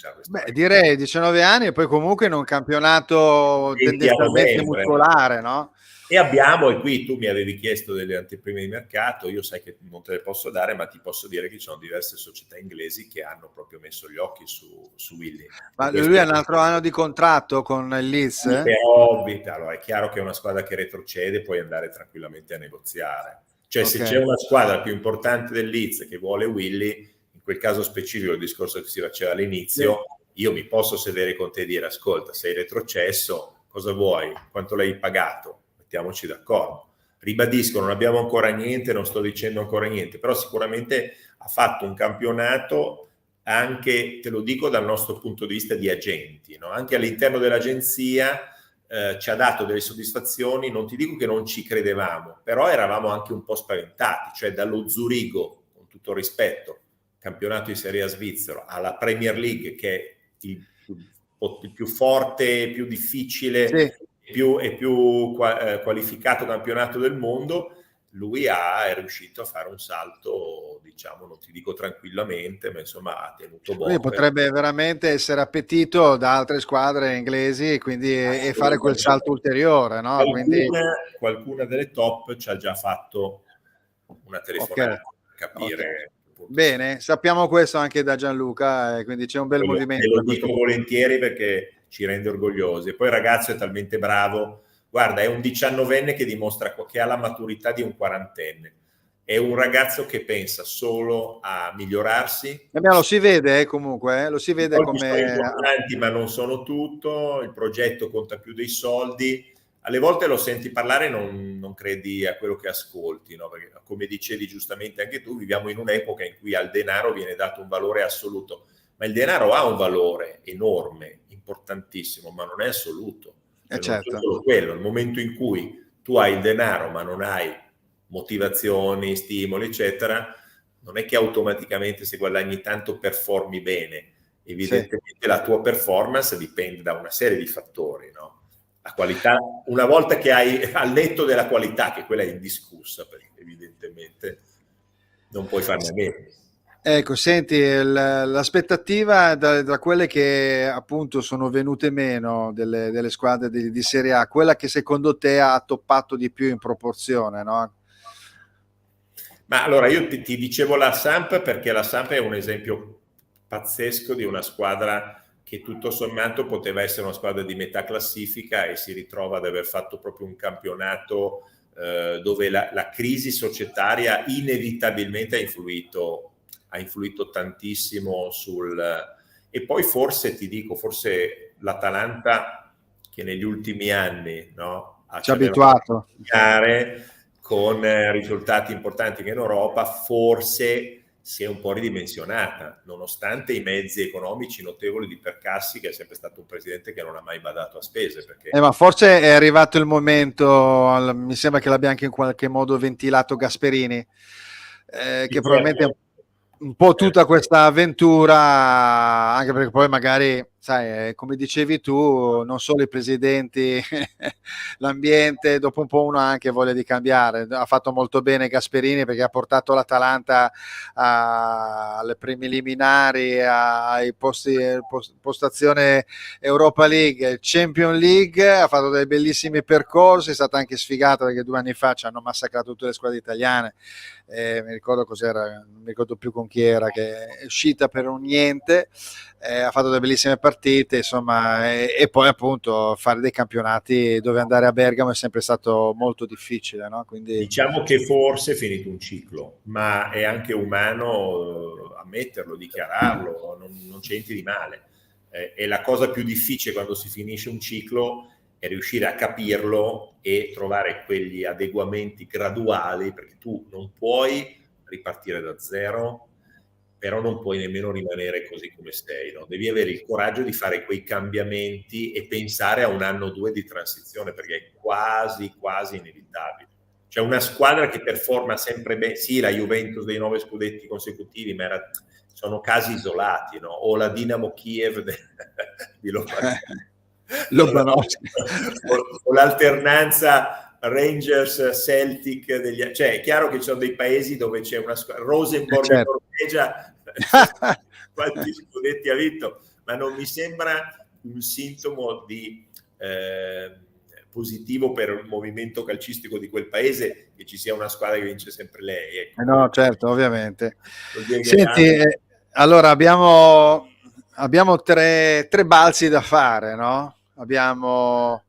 Direi 19 anni e poi comunque in un campionato tendenzialmente muscolare, no? E abbiamo, e qui tu mi avevi chiesto delle anteprime di mercato, io sai che non te le posso dare, ma ti posso dire che ci sono diverse società inglesi che hanno proprio messo gli occhi su Willy. Ma lui ha un altro anno di contratto con il Leeds? Allora, è chiaro che è una squadra che retrocede, puoi andare tranquillamente a negoziare. Cioè, Okay. se c'è una squadra più importante del Leeds che vuole Willy, in quel caso specifico, il discorso che si faceva all'inizio, io mi posso sedere con te e dire: ascolta, sei retrocesso, cosa vuoi? Quanto l'hai pagato? Mettiamoci d'accordo. Ribadisco, non abbiamo ancora niente, non sto dicendo ancora niente, però sicuramente ha fatto un campionato anche, te lo dico dal nostro punto di vista di agenti, no? Anche all'interno dell'agenzia ci ha dato delle soddisfazioni, non ti dico che non ci credevamo, però eravamo anche un po' spaventati, cioè dallo Zurigo, con tutto il rispetto, campionato di Serie A svizzero, alla Premier League, che è il più forte, più difficile, Sì. e più qualificato campionato del mondo, lui è riuscito a fare un salto, diciamo, non ti dico tranquillamente, ma insomma ha tenuto Quindi bomba. potrebbe veramente essere appetito da altre squadre inglesi, quindi, e fare quel salto ulteriore, no? Qualcuna delle top ci ha già fatto una telefonata, Okay. per capire. Okay. Bene, sappiamo questo anche da Gianluca, quindi c'è un bel movimento. Te lo dico volentieri perché ci rende orgogliosi. E poi il ragazzo è talmente bravo, guarda, è un 19enne che dimostra che ha la maturità di un 40enne. È un ragazzo che pensa solo a migliorarsi. Lo si vede comunque, lo si vede come... Sono importanti, ma non sono tutto. Il progetto conta più dei soldi. Alle volte lo senti parlare e non credi a quello che ascolti, no? Perché, come dicevi giustamente anche tu, viviamo in un'epoca in cui al denaro viene dato un valore assoluto, ma il denaro ha un valore enorme, importantissimo, ma non è assoluto. Cioè, certo. non è solo quello. Nel momento in cui tu hai il denaro ma non hai motivazioni, stimoli, eccetera, non è che automaticamente se guadagni tanto performi bene. Evidentemente la tua performance dipende da una serie di fattori, no? La qualità, una volta che hai al netto della qualità, che quella è indiscussa, perché evidentemente non puoi farne a meno. Ecco, senti, l'aspettativa da quelle che appunto sono venute meno delle squadre di Serie A, quella che secondo te ha toppato di più in proporzione, no? Ma allora io ti dicevo la Samp perché la Samp è un esempio pazzesco di una squadra che tutto sommato poteva essere una squadra di metà classifica e si ritrova ad aver fatto proprio un campionato dove la crisi societaria inevitabilmente ha influito tantissimo e poi forse ti dico, forse l'Atalanta che negli ultimi anni, no, ci ha abituato con risultati importanti che in Europa, forse si è un po' ridimensionata, nonostante i mezzi economici notevoli di Percassi, che è sempre stato un presidente che non ha mai badato a spese. Perché... ma forse è arrivato il momento, mi sembra che l'abbia anche in qualche modo ventilato Gasperini, che probabilmente un po' tutta questa avventura, anche perché poi magari, sai, come dicevi tu, non solo i presidenti, l'ambiente, dopo un po' uno ha anche voglia di cambiare. Ha fatto molto bene Gasperini perché ha portato l'Atalanta alle preliminari, ai postazione Europa League, Champions League, ha fatto dei bellissimi percorsi, è stata anche sfigata perché 2 anni fa ci hanno massacrato tutte le squadre italiane. Mi ricordo cos'era, non mi ricordo più con chi era, che è uscita per un niente, ha fatto delle bellissime partite, insomma, e poi appunto fare dei campionati dove andare a Bergamo è sempre stato molto difficile, no? Quindi... Diciamo che forse è finito un ciclo, ma è anche umano ammetterlo, dichiararlo, non c'entri di male. È la cosa più difficile quando si finisce un ciclo, è riuscire a capirlo e trovare quegli adeguamenti graduali, perché tu non puoi ripartire da zero, però non puoi nemmeno rimanere così come sei, no? Devi avere il coraggio di fare quei cambiamenti e pensare a un anno o 2 di transizione, perché è quasi inevitabile. C'è una squadra che performa sempre bene, sì, la Juventus dei 9 scudetti consecutivi, ma sono casi isolati, no? O la Dinamo Kiev di Lobanovskyi. O l'alternanza Rangers-Celtic, cioè è chiaro che ci sono dei paesi dove c'è una squadra, Rosenborg in Norvegia, quanti scudetti ha vinto, ma non mi sembra un sintomo di positivo per il movimento calcistico di quel paese che ci sia una squadra che vince sempre lei. Ecco. No, certo, ovviamente. Senti, allora abbiamo tre balzi da fare, no? Abbiamo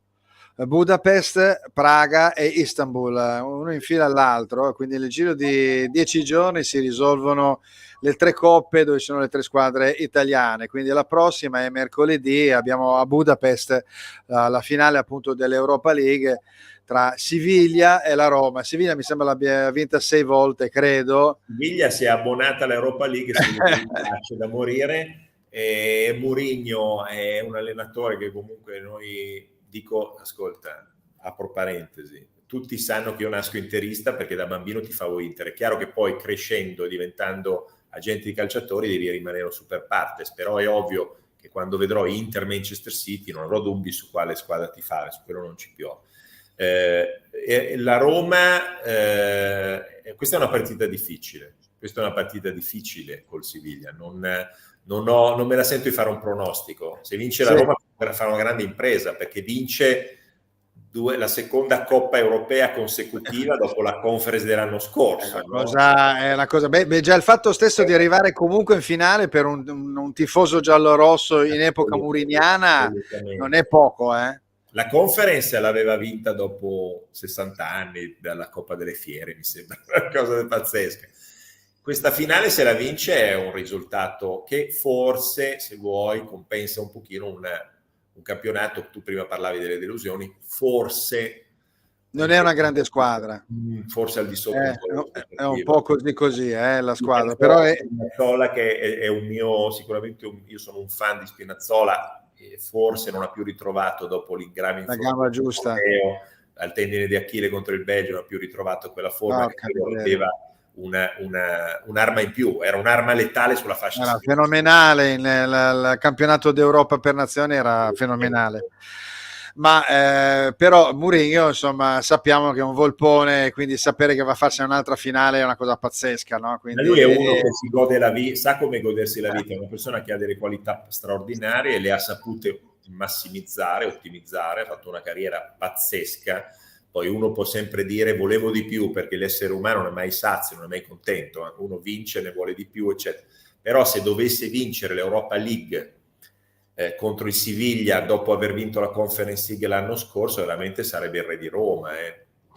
Budapest, Praga e Istanbul, uno in fila all'altro, quindi nel giro di 10 giorni si risolvono le tre coppe dove ci sono le tre squadre italiane, quindi la prossima è mercoledì, abbiamo a Budapest la finale appunto dell'Europa League tra Siviglia e la Roma. Siviglia mi sembra l'abbia vinta 6 volte, credo. Siviglia si è abbonata all'Europa League, piace da morire, e Mourinho è un allenatore che comunque noi... Dico, ascolta, apro parentesi, tutti sanno che io nasco interista perché da bambino tifavo Inter. È chiaro che poi crescendo e diventando agente di calciatori devi rimanere super partes, però è ovvio che quando vedrò Inter Manchester City non avrò dubbi su quale squadra tifare, su quello non ci piove. La Roma, questa è una partita difficile, col Siviglia, non me la sento di fare un pronostico. Se vince la Roma fa una grande impresa, perché vince la seconda Coppa Europea consecutiva dopo la Conference dell'anno scorso. È una cosa già il fatto stesso di arrivare comunque in finale per un tifoso giallo-rosso in epoca muriniana non è poco, eh? La Conference l'aveva vinta dopo 60 anni dalla Coppa delle Fiere, mi sembra una cosa pazzesca. Questa finale, se la vince, è un risultato che forse, se vuoi, compensa un pochino un campionato. Tu prima parlavi delle delusioni, forse non è una grande squadra, forse al di sotto è un po' così la squadra, però è Spinazzola, che è un mio, sicuramente io sono un fan di Spinazzola, e forse non ha più ritrovato dopo l'ingrame la gamba giusta al tendine di Achille contro il Belgio, non ha più ritrovato quella forma che aveva un'arma in più, era un'arma letale sulla fascia. Era fenomenale, il campionato d'Europa per nazioni era fenomenale, ma però Mourinho, insomma, sappiamo che è un volpone, quindi sapere che va a farsi un'altra finale è una cosa pazzesca, no? Quindi, lui è uno che si gode la vita, sa come godersi la vita, è una persona che ha delle qualità straordinarie e le ha sapute massimizzare, ottimizzare, ha fatto una carriera pazzesca. Poi uno può sempre dire volevo di più, perché l'essere umano non è mai sazio, non è mai contento, uno vince, ne vuole di più, eccetera. Però se dovesse vincere l'Europa League contro il Siviglia dopo aver vinto la Conference League l'anno scorso, veramente sarebbe il re di Roma.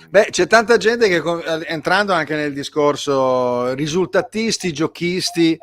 Beh, c'è tanta gente che, entrando anche nel discorso risultatisti, giochisti,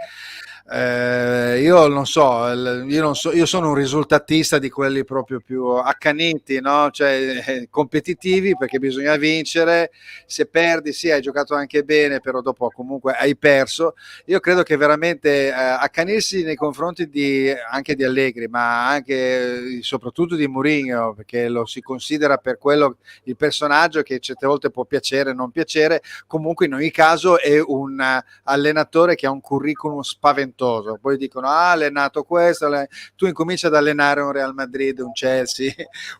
io non so, io sono un risultatista di quelli proprio più accaniti, no? Cioè competitivi, perché bisogna vincere. Se perdi, sì, hai giocato anche bene, però dopo comunque hai perso. Io credo che veramente accanirsi nei confronti anche di Allegri, ma anche soprattutto di Mourinho, perché lo si considera per quello il personaggio che certe volte può piacere o non piacere, comunque in ogni caso è un allenatore che ha un curriculum spaventoso. Poi dicono ha allenato questo, tu incominci ad allenare un Real Madrid, un Chelsea,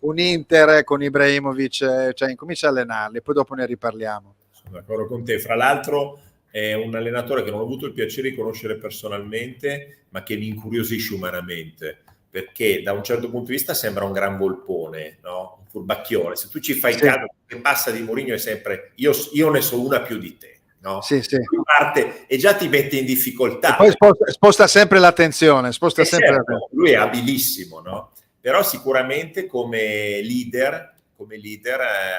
un Inter con Ibrahimovic, cioè incominci a allenarli, poi dopo ne riparliamo. Sono d'accordo con te. Fra l'altro è un allenatore che non ho avuto il piacere di conoscere personalmente, ma che mi incuriosisce umanamente, perché da un certo punto di vista sembra un gran volpone, no? Un furbacchione. Se tu ci fai caso, che passa di Mourinho è sempre io ne so una più di te. No? Sì. Parte e già ti mette in difficoltà. E poi sposta sempre l'attenzione, l'attenzione. Lui è abilissimo, no? Però sicuramente come leader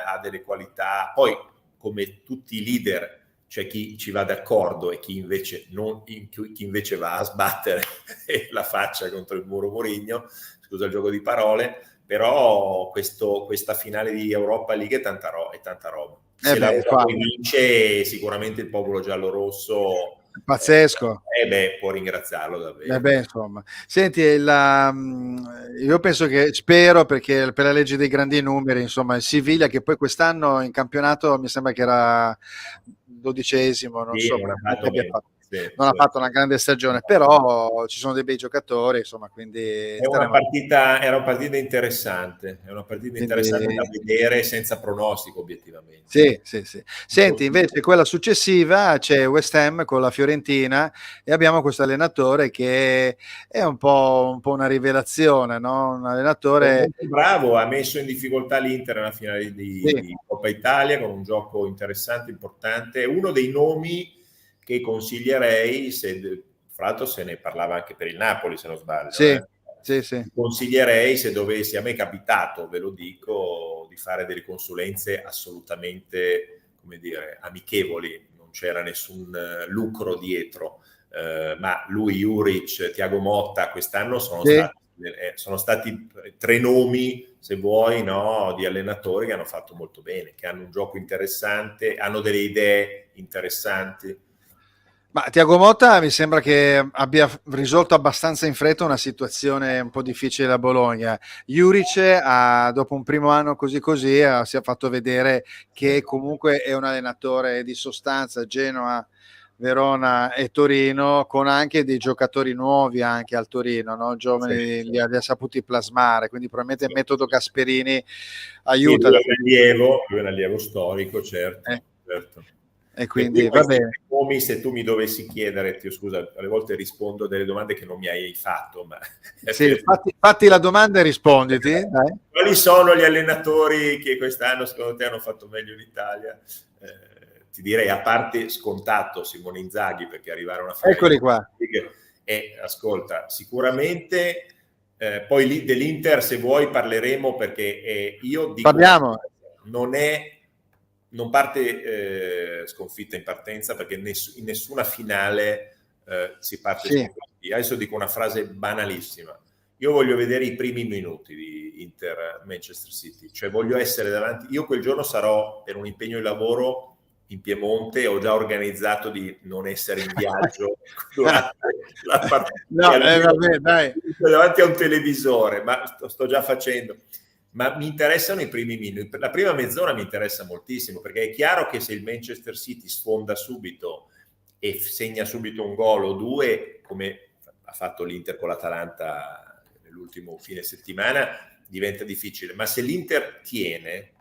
ha delle qualità. Poi, come tutti i leader, c'è chi ci va d'accordo e chi invece va a sbattere la faccia contro il muro Mourinho, scusa il gioco di parole, però questa finale di Europa League è tanta roba. Se la vince, sicuramente il popolo giallo-rosso pazzesco, può ringraziarlo davvero. Insomma. Senti, io penso che spero, perché per la legge dei grandi numeri, insomma, il Siviglia, che poi quest'anno in campionato mi sembra che era 12esimo, non so, non ha fatto una grande stagione, però ci sono dei bei giocatori, insomma, quindi era una partita interessante, da vedere senza pronostico, obiettivamente. Sì. Senti, invece quella successiva c'è West Ham con la Fiorentina e abbiamo questo allenatore che è un po' una rivelazione, no? Un allenatore molto bravo, ha messo in difficoltà l'Inter nella finale di Coppa Italia con un gioco interessante, importante, uno dei nomi che consiglierei, fra l'altro se ne parlava anche per il Napoli, se non sbaglio. Sì. Consiglierei, se dovessi, a me è capitato, ve lo dico, di fare delle consulenze assolutamente, come dire, amichevoli, non c'era nessun lucro dietro, ma lui, Juric, Thiago Motta, quest'anno sono stati 3 nomi, se vuoi, no, di allenatori che hanno fatto molto bene, che hanno un gioco interessante, hanno delle idee interessanti. Ma Thiago Motta mi sembra che abbia risolto abbastanza in fretta una situazione un po' difficile a Bologna. Juric, dopo un primo anno così si è fatto vedere che comunque è un allenatore di sostanza. Genoa, Verona e Torino, con anche dei giocatori nuovi anche al Torino, no? Giovani, li ha saputi plasmare, quindi probabilmente il metodo Gasperini aiuta. Lui è un allievo storico, certo. E quindi va bene. Se tu mi dovessi chiedere, scusa, alle volte rispondo delle domande che non mi hai fatto, ma sì, fatti la domanda e risponditi. Dai. Quali sono gli allenatori che quest'anno secondo te hanno fatto meglio in Italia? Ti direi, a parte scontato Simone Inzaghi, perché arrivare a una finale, eccoli qua. E ascolta, sicuramente poi lì dell'Inter, se vuoi, parleremo, perché io dico, parliamo. Non parte sconfitta in partenza, perché in nessuna finale si parte sconfitti. Adesso dico una frase banalissima: io voglio vedere i primi minuti di Inter Manchester City, cioè voglio essere davanti. Io quel giorno sarò per un impegno di lavoro in Piemonte, ho già organizzato di non essere in viaggio durante la partita. Vabbè, dai. Davanti a un televisore, ma sto già facendo. Ma mi interessano i primi minuti. La prima mezz'ora mi interessa moltissimo, perché è chiaro che se il Manchester City sfonda subito e segna subito un gol o due, come ha fatto l'Inter con l'Atalanta nell'ultimo fine settimana, diventa difficile. Ma se l'Inter tiene,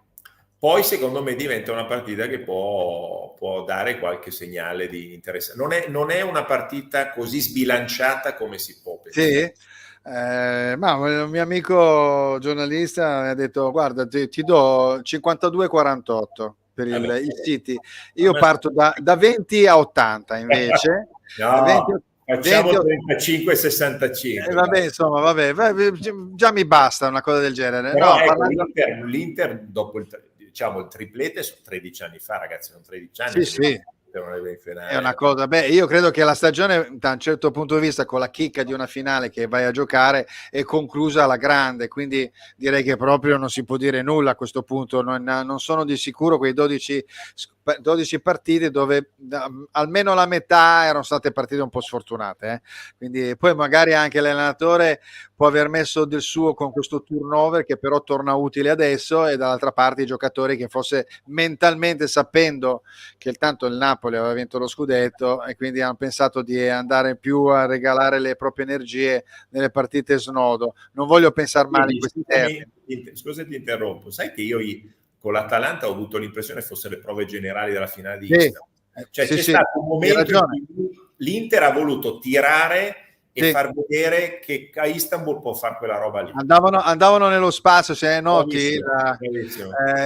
poi secondo me diventa una partita che può dare qualche segnale di interesse. Non è una partita così sbilanciata come si può pensare. Sì? Ma un mio amico giornalista mi ha detto: guarda, ti do 52-48 per il City. Io parto da 20 a 80 invece. No, facciamo 35-65. Vabbè, insomma, vabbè, già mi basta una cosa del genere. Però no, ecco, l'Inter dopo il triplete sono 13 anni fa, ragazzi, sono 13 anni. Sì. È una cosa, io credo che la stagione, da un certo punto di vista, con la chicca di una finale che vai a giocare, è conclusa alla grande, quindi direi che proprio non si può dire nulla a questo punto. Non sono di sicuro quei 12 partite dove almeno la metà erano state partite un po' sfortunate, quindi poi magari anche l'allenatore può aver messo del suo con questo turnover, che però torna utile adesso, e dall'altra parte i giocatori che forse mentalmente, sapendo che tanto il Napoli aveva vinto lo scudetto, e quindi hanno pensato di andare più a regalare le proprie energie nelle partite snodo. Non voglio pensare male in questi termini. Scusa, ti interrompo. Sai che io con l'Atalanta ho avuto l'impressione fosse le prove generali della finale di Istanbul. Cioè c'è stato un momento in cui l'Inter ha voluto tirare e far vedere che a Istanbul può fare quella roba lì. Andavano nello spazio, se noti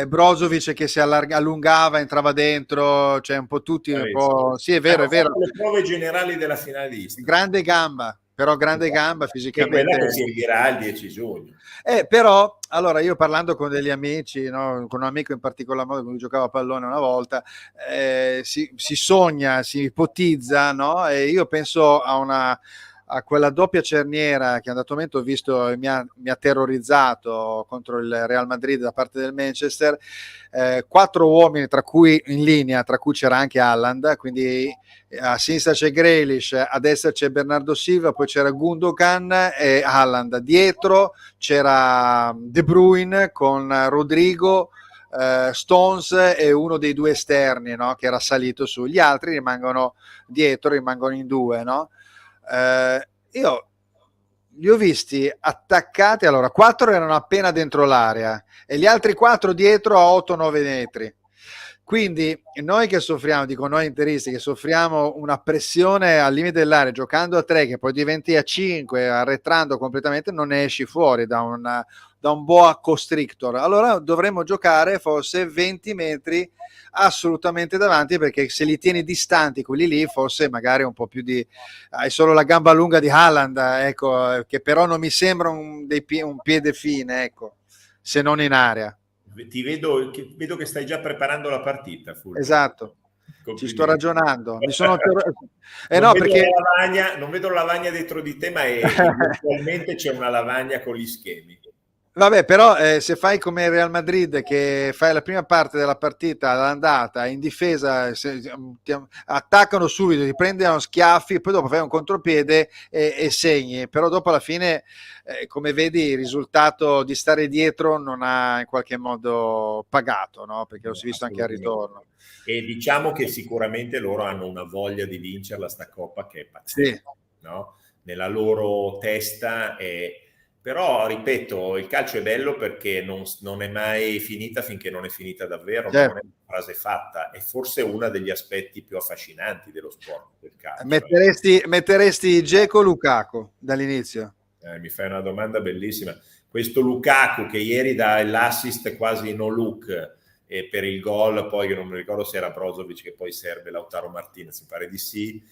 Brozovic che si allungava, entrava dentro, cioè un po' tutti un po'. Sì, è vero. Le prove generali della finale di Istanbul. Grande gamba fisicamente. Che quella che si dirà il 10 giugno. Però, allora, io parlando con degli amici, no, con un amico in particolar modo con cui giocavo a pallone una volta, si sogna, si ipotizza, no? E io penso a quella doppia cerniera che andamento ho visto e mi ha terrorizzato contro il Real Madrid da parte del Manchester. 4 uomini tra cui c'era anche Haaland, quindi a sinistra c'è Grealish, a destra c'è Bernardo Silva, poi c'era Gundogan e Haaland, dietro c'era De Bruyne con Rodrigo, Stones e uno dei due esterni, no? Che era salito su, gli altri rimangono dietro, rimangono in due, no? Io li ho visti attaccati, allora 4 erano appena dentro l'area e gli altri 4 dietro a 8-9 metri. Quindi noi che soffriamo, dico noi interisti, che soffriamo una pressione al limite dell'area giocando a 3 che poi diventi a 5 arretrando completamente, non ne esci fuori da un boa constrictor. Allora dovremmo giocare forse 20 metri assolutamente davanti, perché se li tieni distanti quelli lì forse magari un po' più di hai solo la gamba lunga di Haaland, ecco, che però non mi sembra un piede fine, ecco, se non in area. Ti vedo che stai già preparando la partita, Fulvio. Esatto, ci sto ragionando. Non vedo la lavagna dietro di te, ma eventualmente c'è una lavagna con gli schemi. Vabbè, però se fai come il Real Madrid, che fai la prima parte della partita all'andata in difesa, ti attaccano subito, ti prendono schiaffi, poi dopo fai un contropiede e segni, però dopo alla fine, come vedi, il risultato di stare dietro non ha in qualche modo pagato, no? Perché lo si è visto anche al ritorno. E diciamo che sicuramente loro hanno una voglia di vincerla sta Coppa che è pazzesca, sì. No? Nella loro testa è... Però, ripeto, il calcio è bello perché non è mai finita finché non è finita davvero, certo. Non è una frase fatta, è forse uno degli aspetti più affascinanti dello sport, del calcio. Metteresti Dzeko o Lukaku dall'inizio? Mi fai una domanda bellissima. Questo Lukaku che ieri dà l'assist quasi no look per il gol, poi che non mi ricordo se era Brozovic che poi serve Lautaro Martinez, mi pare di sì.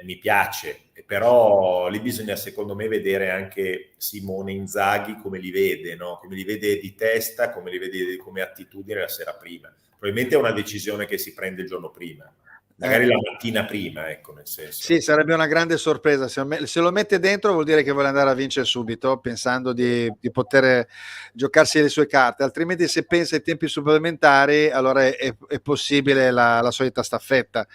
Mi piace, però lì bisogna secondo me vedere anche Simone Inzaghi come li vede, no? Come li vede di testa, come li vede come attitudine la sera prima. Probabilmente è una decisione che si prende il giorno prima, magari la mattina prima, ecco, nel senso. Sì, sarebbe una grande sorpresa. Se lo mette dentro vuol dire che vuole andare a vincere subito, pensando di poter giocarsi le sue carte, altrimenti se pensa ai tempi supplementari allora è possibile la solita staffetta,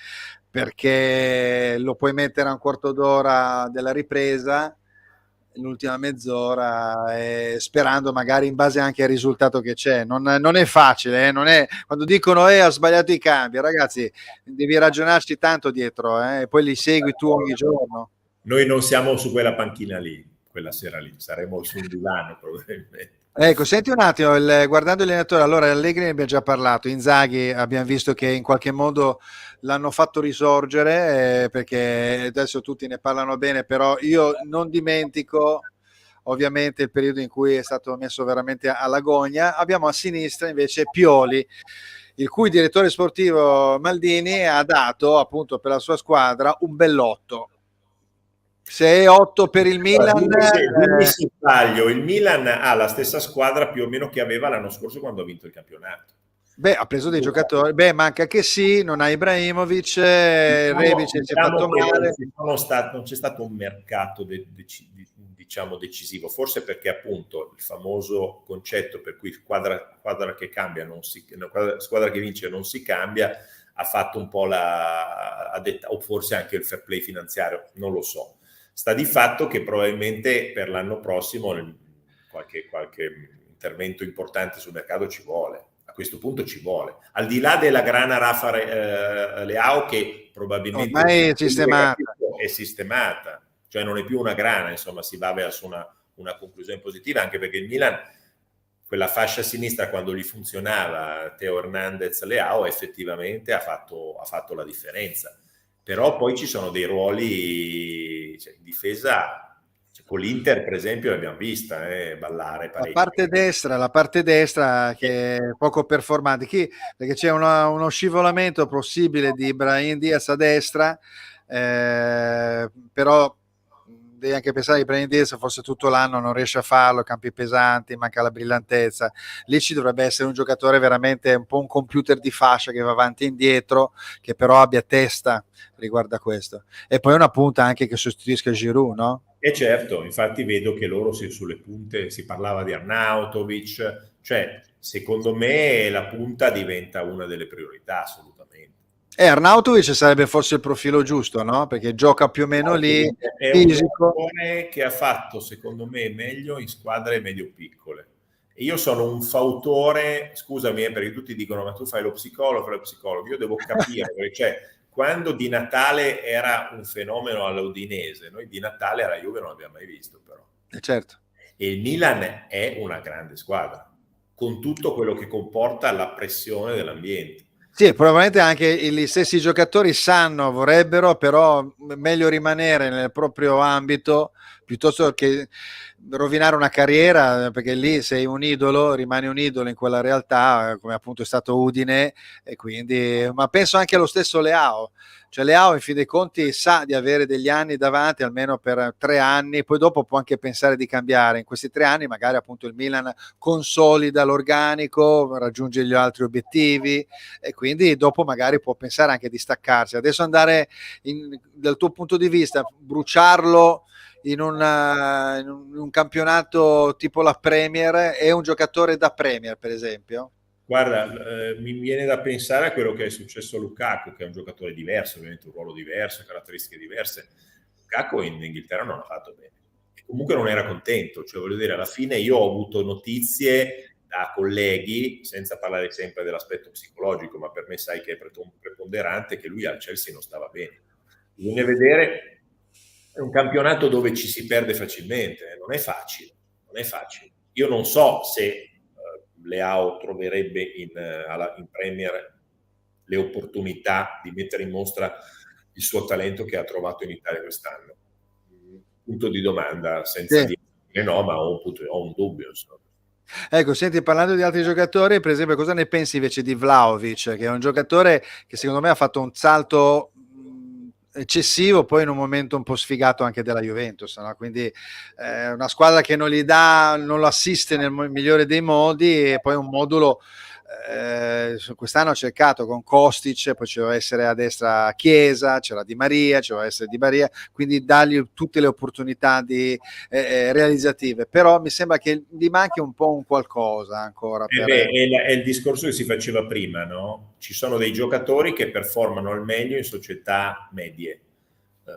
perché lo puoi mettere a un quarto d'ora della ripresa, l'ultima mezz'ora, sperando magari in base anche al risultato che c'è. Non è facile, non è, quando dicono ha sbagliato i cambi, ragazzi, devi ragionarci tanto dietro, e poi li segui tu ogni giorno. Noi non siamo su quella panchina lì, quella sera lì, saremo su un divano probabilmente. Ecco, senti un attimo, guardando l'allenatore, allora Allegri ne abbiamo già parlato, Inzaghi abbiamo visto che in qualche modo l'hanno fatto risorgere, perché adesso tutti ne parlano bene, però io non dimentico ovviamente il periodo in cui è stato messo veramente all'agonia. Abbiamo a sinistra invece Pioli, il cui direttore sportivo Maldini ha dato appunto per la sua squadra un bell'otto. 6-8 per il Milan. Dimmi se sbaglio, il Milan ha la stessa squadra più o meno che aveva l'anno scorso quando ha vinto il campionato. Beh, ha preso dei giocatori. Beh, manca che sì, non ha Ibrahimovic, Rebic si è fatto male. Non c'è stato un mercato diciamo decisivo, forse perché appunto il famoso concetto per cui squadra che cambia squadra che vince non si cambia, ha fatto un po' o forse anche il fair play finanziario, non lo so. Sta di fatto che probabilmente per l'anno prossimo qualche intervento importante sul mercato ci vuole. A questo punto ci vuole. Al di là della grana Rafa Leao, che probabilmente ormai è sistemata, cioè non è più una grana, insomma si va verso una conclusione positiva, anche perché il Milan, quella fascia sinistra quando gli funzionava Teo Hernandez Leao, effettivamente ha fatto la differenza. Però poi ci sono dei ruoli, in difesa, con l'Inter per esempio l'abbiamo vista ballare parecchio. La parte destra che è poco performante, perché c'è uno scivolamento possibile di Brahim Diaz a destra, però devi anche pensare che Brahim Diaz forse tutto l'anno non riesce a farlo, campi pesanti, manca la brillantezza. Lì ci dovrebbe essere un giocatore veramente un po' un computer di fascia che va avanti e indietro, che però abbia testa riguardo a questo, e poi una punta anche che sostituisca Giroud, no? E certo, infatti vedo che loro sulle punte si parlava di Arnautovic, cioè secondo me la punta diventa una delle priorità assolutamente. Arnautovic sarebbe forse il profilo giusto, no? Perché gioca più o meno lì, è fisico. Un giocatore che ha fatto secondo me meglio in squadre medio piccole io sono un fautore, scusami, perché tutti dicono ma tu fai lo psicologo, io devo capire, perché cioè, quando Di Natale era un fenomeno all'Udinese, noi Di Natale alla Juve non l'abbiamo mai visto però. Certo. E il Milan è una grande squadra, con tutto quello che comporta la pressione dell'ambiente. Sì, probabilmente anche gli stessi giocatori sanno, vorrebbero, però meglio rimanere nel proprio ambito piuttosto che rovinare una carriera, perché lì sei un idolo, rimani un idolo in quella realtà, come appunto è stato Udine, e quindi, ma penso anche allo stesso Leao. Cioè Leao in fin dei conti sa di avere degli anni davanti almeno per 3 anni, poi dopo può anche pensare di cambiare. In questi 3 anni magari appunto il Milan consolida l'organico, raggiunge gli altri obiettivi e quindi dopo magari può pensare anche di staccarsi. Adesso andare dal tuo punto di vista, bruciarlo in un campionato tipo la Premier, è un giocatore da Premier per esempio? Guarda, mi viene da pensare a quello che è successo a Lukaku, che è un giocatore diverso, ovviamente un ruolo diverso, caratteristiche diverse. Lukaku in Inghilterra non ha fatto bene. E comunque non era contento, cioè voglio dire, alla fine io ho avuto notizie da colleghi, senza parlare sempre dell'aspetto psicologico, ma per me sai che è preponderante, che lui al Chelsea non stava bene. Bisogna vedere, è un campionato dove ci si perde facilmente, non è facile, non è facile. Io non so se Leao troverebbe in Premier le opportunità di mettere in mostra il suo talento che ha trovato in Italia quest'anno. Punto di domanda, senza Sì. dire no, ma ho un dubbio. Insomma. Ecco, senti, parlando di altri giocatori, per esempio, cosa ne pensi invece di Vlahovic, che è un giocatore che secondo me ha fatto un salto eccessivo poi in un momento un po' sfigato anche della Juventus, no? Quindi una squadra che non gli dà, non lo assiste nel migliore dei modi e poi un modulo quest'anno ha cercato con Kostic, poi ci doveva essere a destra Chiesa, c'era Di Maria, ci doveva essere Di Maria, quindi dargli tutte le opportunità realizzative, però mi sembra che gli manchi un po' un qualcosa ancora. È il discorso che si faceva prima, no? Ci sono dei giocatori che performano al meglio in società medie,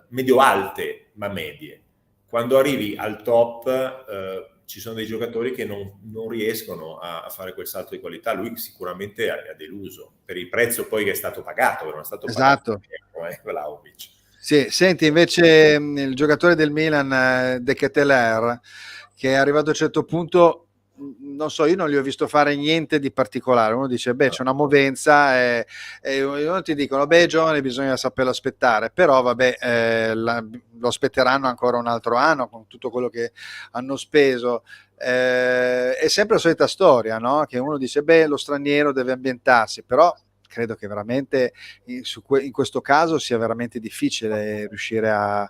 medio-alte, ma medie. Quando arrivi al top ci sono dei giocatori che non riescono a fare quel salto di qualità. Lui sicuramente ha deluso per il prezzo poi che è stato pagato, che non è stato pagato Vlahovic. Sì, senti invece il giocatore del Milan, De Ketelaere, che è arrivato a un certo punto, non so, io non gli ho visto fare niente di particolare. Uno dice, beh, c'è una movenza e uno ti dicono, beh, giovane, bisogna saperlo aspettare, però vabbè, lo aspetteranno ancora un altro anno con tutto quello che hanno speso. È sempre la solita storia, no? Che uno dice, beh, lo straniero deve ambientarsi, però credo che veramente in questo caso sia veramente difficile riuscire a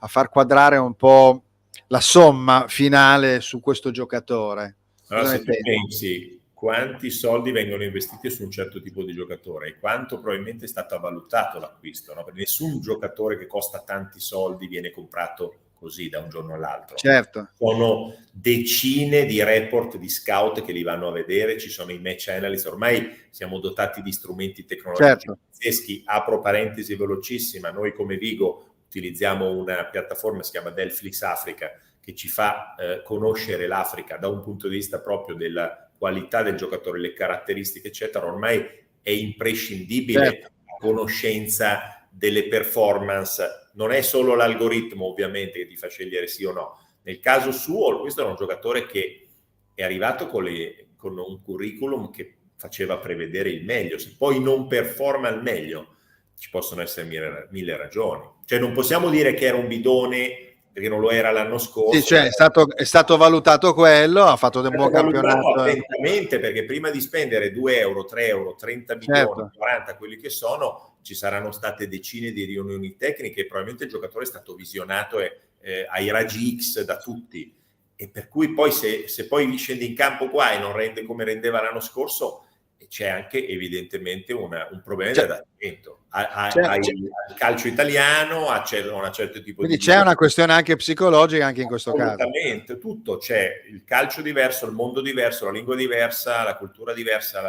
far quadrare un po' la somma finale su questo giocatore. Allora, se tu pensi quanti soldi vengono investiti su un certo tipo di giocatore e quanto probabilmente è stato valutato l'acquisto, no? Perché nessun giocatore che costa tanti soldi viene comprato così da un giorno all'altro. Certo. Sono decine di report di scout che li vanno a vedere, ci sono i match analyst, ormai siamo dotati di strumenti tecnologici pazzeschi. Apro parentesi velocissima, noi come Vigo utilizziamo una piattaforma che si chiama Delflix Africa, che ci fa conoscere l'Africa da un punto di vista proprio della qualità del giocatore, le caratteristiche, eccetera. Ormai è imprescindibile la conoscenza delle performance. Non è solo l'algoritmo, ovviamente, che ti fa scegliere sì o no. Nel caso suo, questo era un giocatore che è arrivato con un curriculum che faceva prevedere il meglio. Se poi non performa al meglio, ci possono essere mille ragioni. Cioè non possiamo dire che era un bidone perché non lo era l'anno scorso. Sì, cioè è stato valutato quello, ha fatto un buon campionato. Attentamente, perché prima di spendere 2 euro, 3 euro, 30 milioni, 40, quelli che sono, ci saranno state decine di riunioni tecniche e probabilmente il giocatore è stato visionato ai raggi X da tutti. E per cui poi se poi scende in campo qua e non rende come rendeva l'anno scorso, c'è anche evidentemente un problema di adattamento al calcio italiano, a un certo tipo quindi di... c'è una questione anche psicologica anche in questo caso. Assolutamente, tutto c'è, il calcio diverso, il mondo diverso, la lingua diversa, la cultura diversa,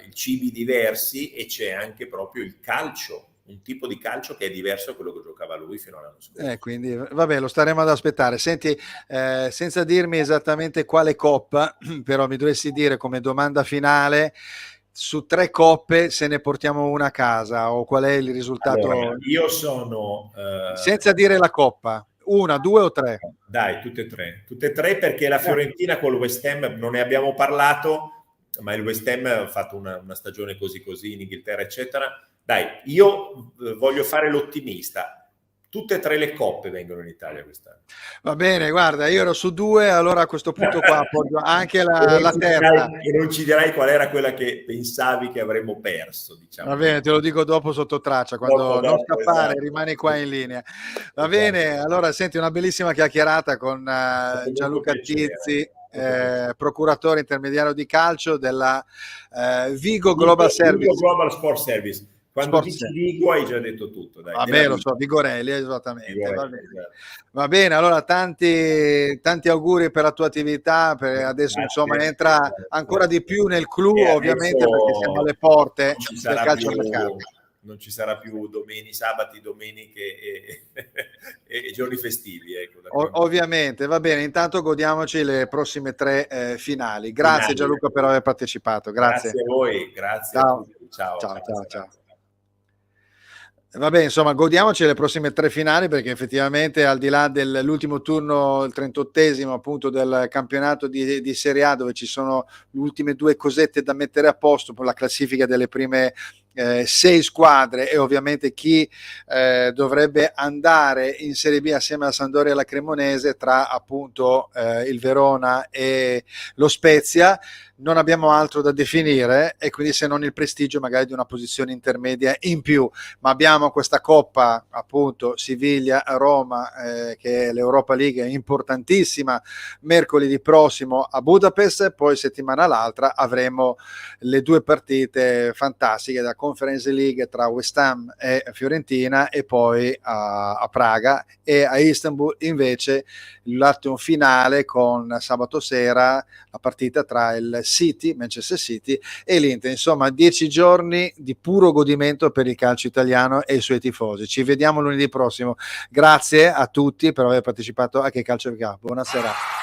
i cibi diversi e c'è anche proprio il calcio un tipo di calcio che è diverso da quello che giocava lui fino all'anno scorso. Quindi vabbè, lo staremo ad aspettare. Senti, senza dirmi esattamente quale coppa, però mi dovresti dire come domanda finale, su 3 coppe se ne portiamo una a casa, o qual è il risultato? Allora, io sono... senza dire la coppa, 1, 2 o 3? Dai, tutte e tre perché la Fiorentina con il West Ham non ne abbiamo parlato, ma il West Ham ha fatto una stagione così in Inghilterra, eccetera. Dai, io voglio fare l'ottimista. Tutte e 3 le coppe vengono in Italia quest'anno. Va bene, guarda, io ero su 2, allora a questo punto qua appoggio anche la terza. E non ci dirai qual era quella che pensavi che avremmo perso, diciamo. Va bene, te lo dico dopo sotto traccia, quando non scappare, esatto. Rimani qua in linea. Va bene, allora senti, una bellissima chiacchierata con Gianluca Tizzi, procuratore intermediario di calcio della Vigo Global Service. Vigo Global Sport Service. Quando dici Vigo hai già detto tutto. Dai, vabbè, lo so, Vigorelli, esattamente. Vigorelli, va bene. Esatto. Va bene, allora tanti auguri per la tua attività, per adesso insomma entra ancora di più nel clou, ovviamente, perché siamo alle porte del calcio mercato. Non ci sarà più sabati, domeniche e giorni festivi. Ecco, ovviamente, va bene, intanto godiamoci le prossime 3 finali. Grazie Gianluca per aver partecipato. Grazie a voi, grazie ciao. A tutti. Ciao. Vabbè, insomma, godiamoci le prossime 3 finali, perché effettivamente al di là dell'ultimo turno, il 38esimo appunto del campionato di Serie A, dove ci sono le ultime 2 cosette da mettere a posto per la classifica delle prime 6 squadre, e ovviamente chi dovrebbe andare in Serie B assieme alla Sampdoria e alla Cremonese, tra appunto il Verona e lo Spezia. Non abbiamo altro da definire, e quindi se non il prestigio magari di una posizione intermedia in più, ma abbiamo questa coppa appunto Siviglia-Roma che è l'Europa League, importantissima, mercoledì prossimo a Budapest, poi settimana l'altra avremo le 2 partite fantastiche da Conference League tra West Ham e Fiorentina, e poi a Praga, e a Istanbul invece l'atto finale con sabato sera la partita tra il Manchester City e l'Inter. Insomma, 10 giorni di puro godimento per il calcio italiano e i suoi tifosi. Ci vediamo lunedì prossimo. Grazie a tutti per aver partecipato a Che Calcio Vi Ca. Buonasera.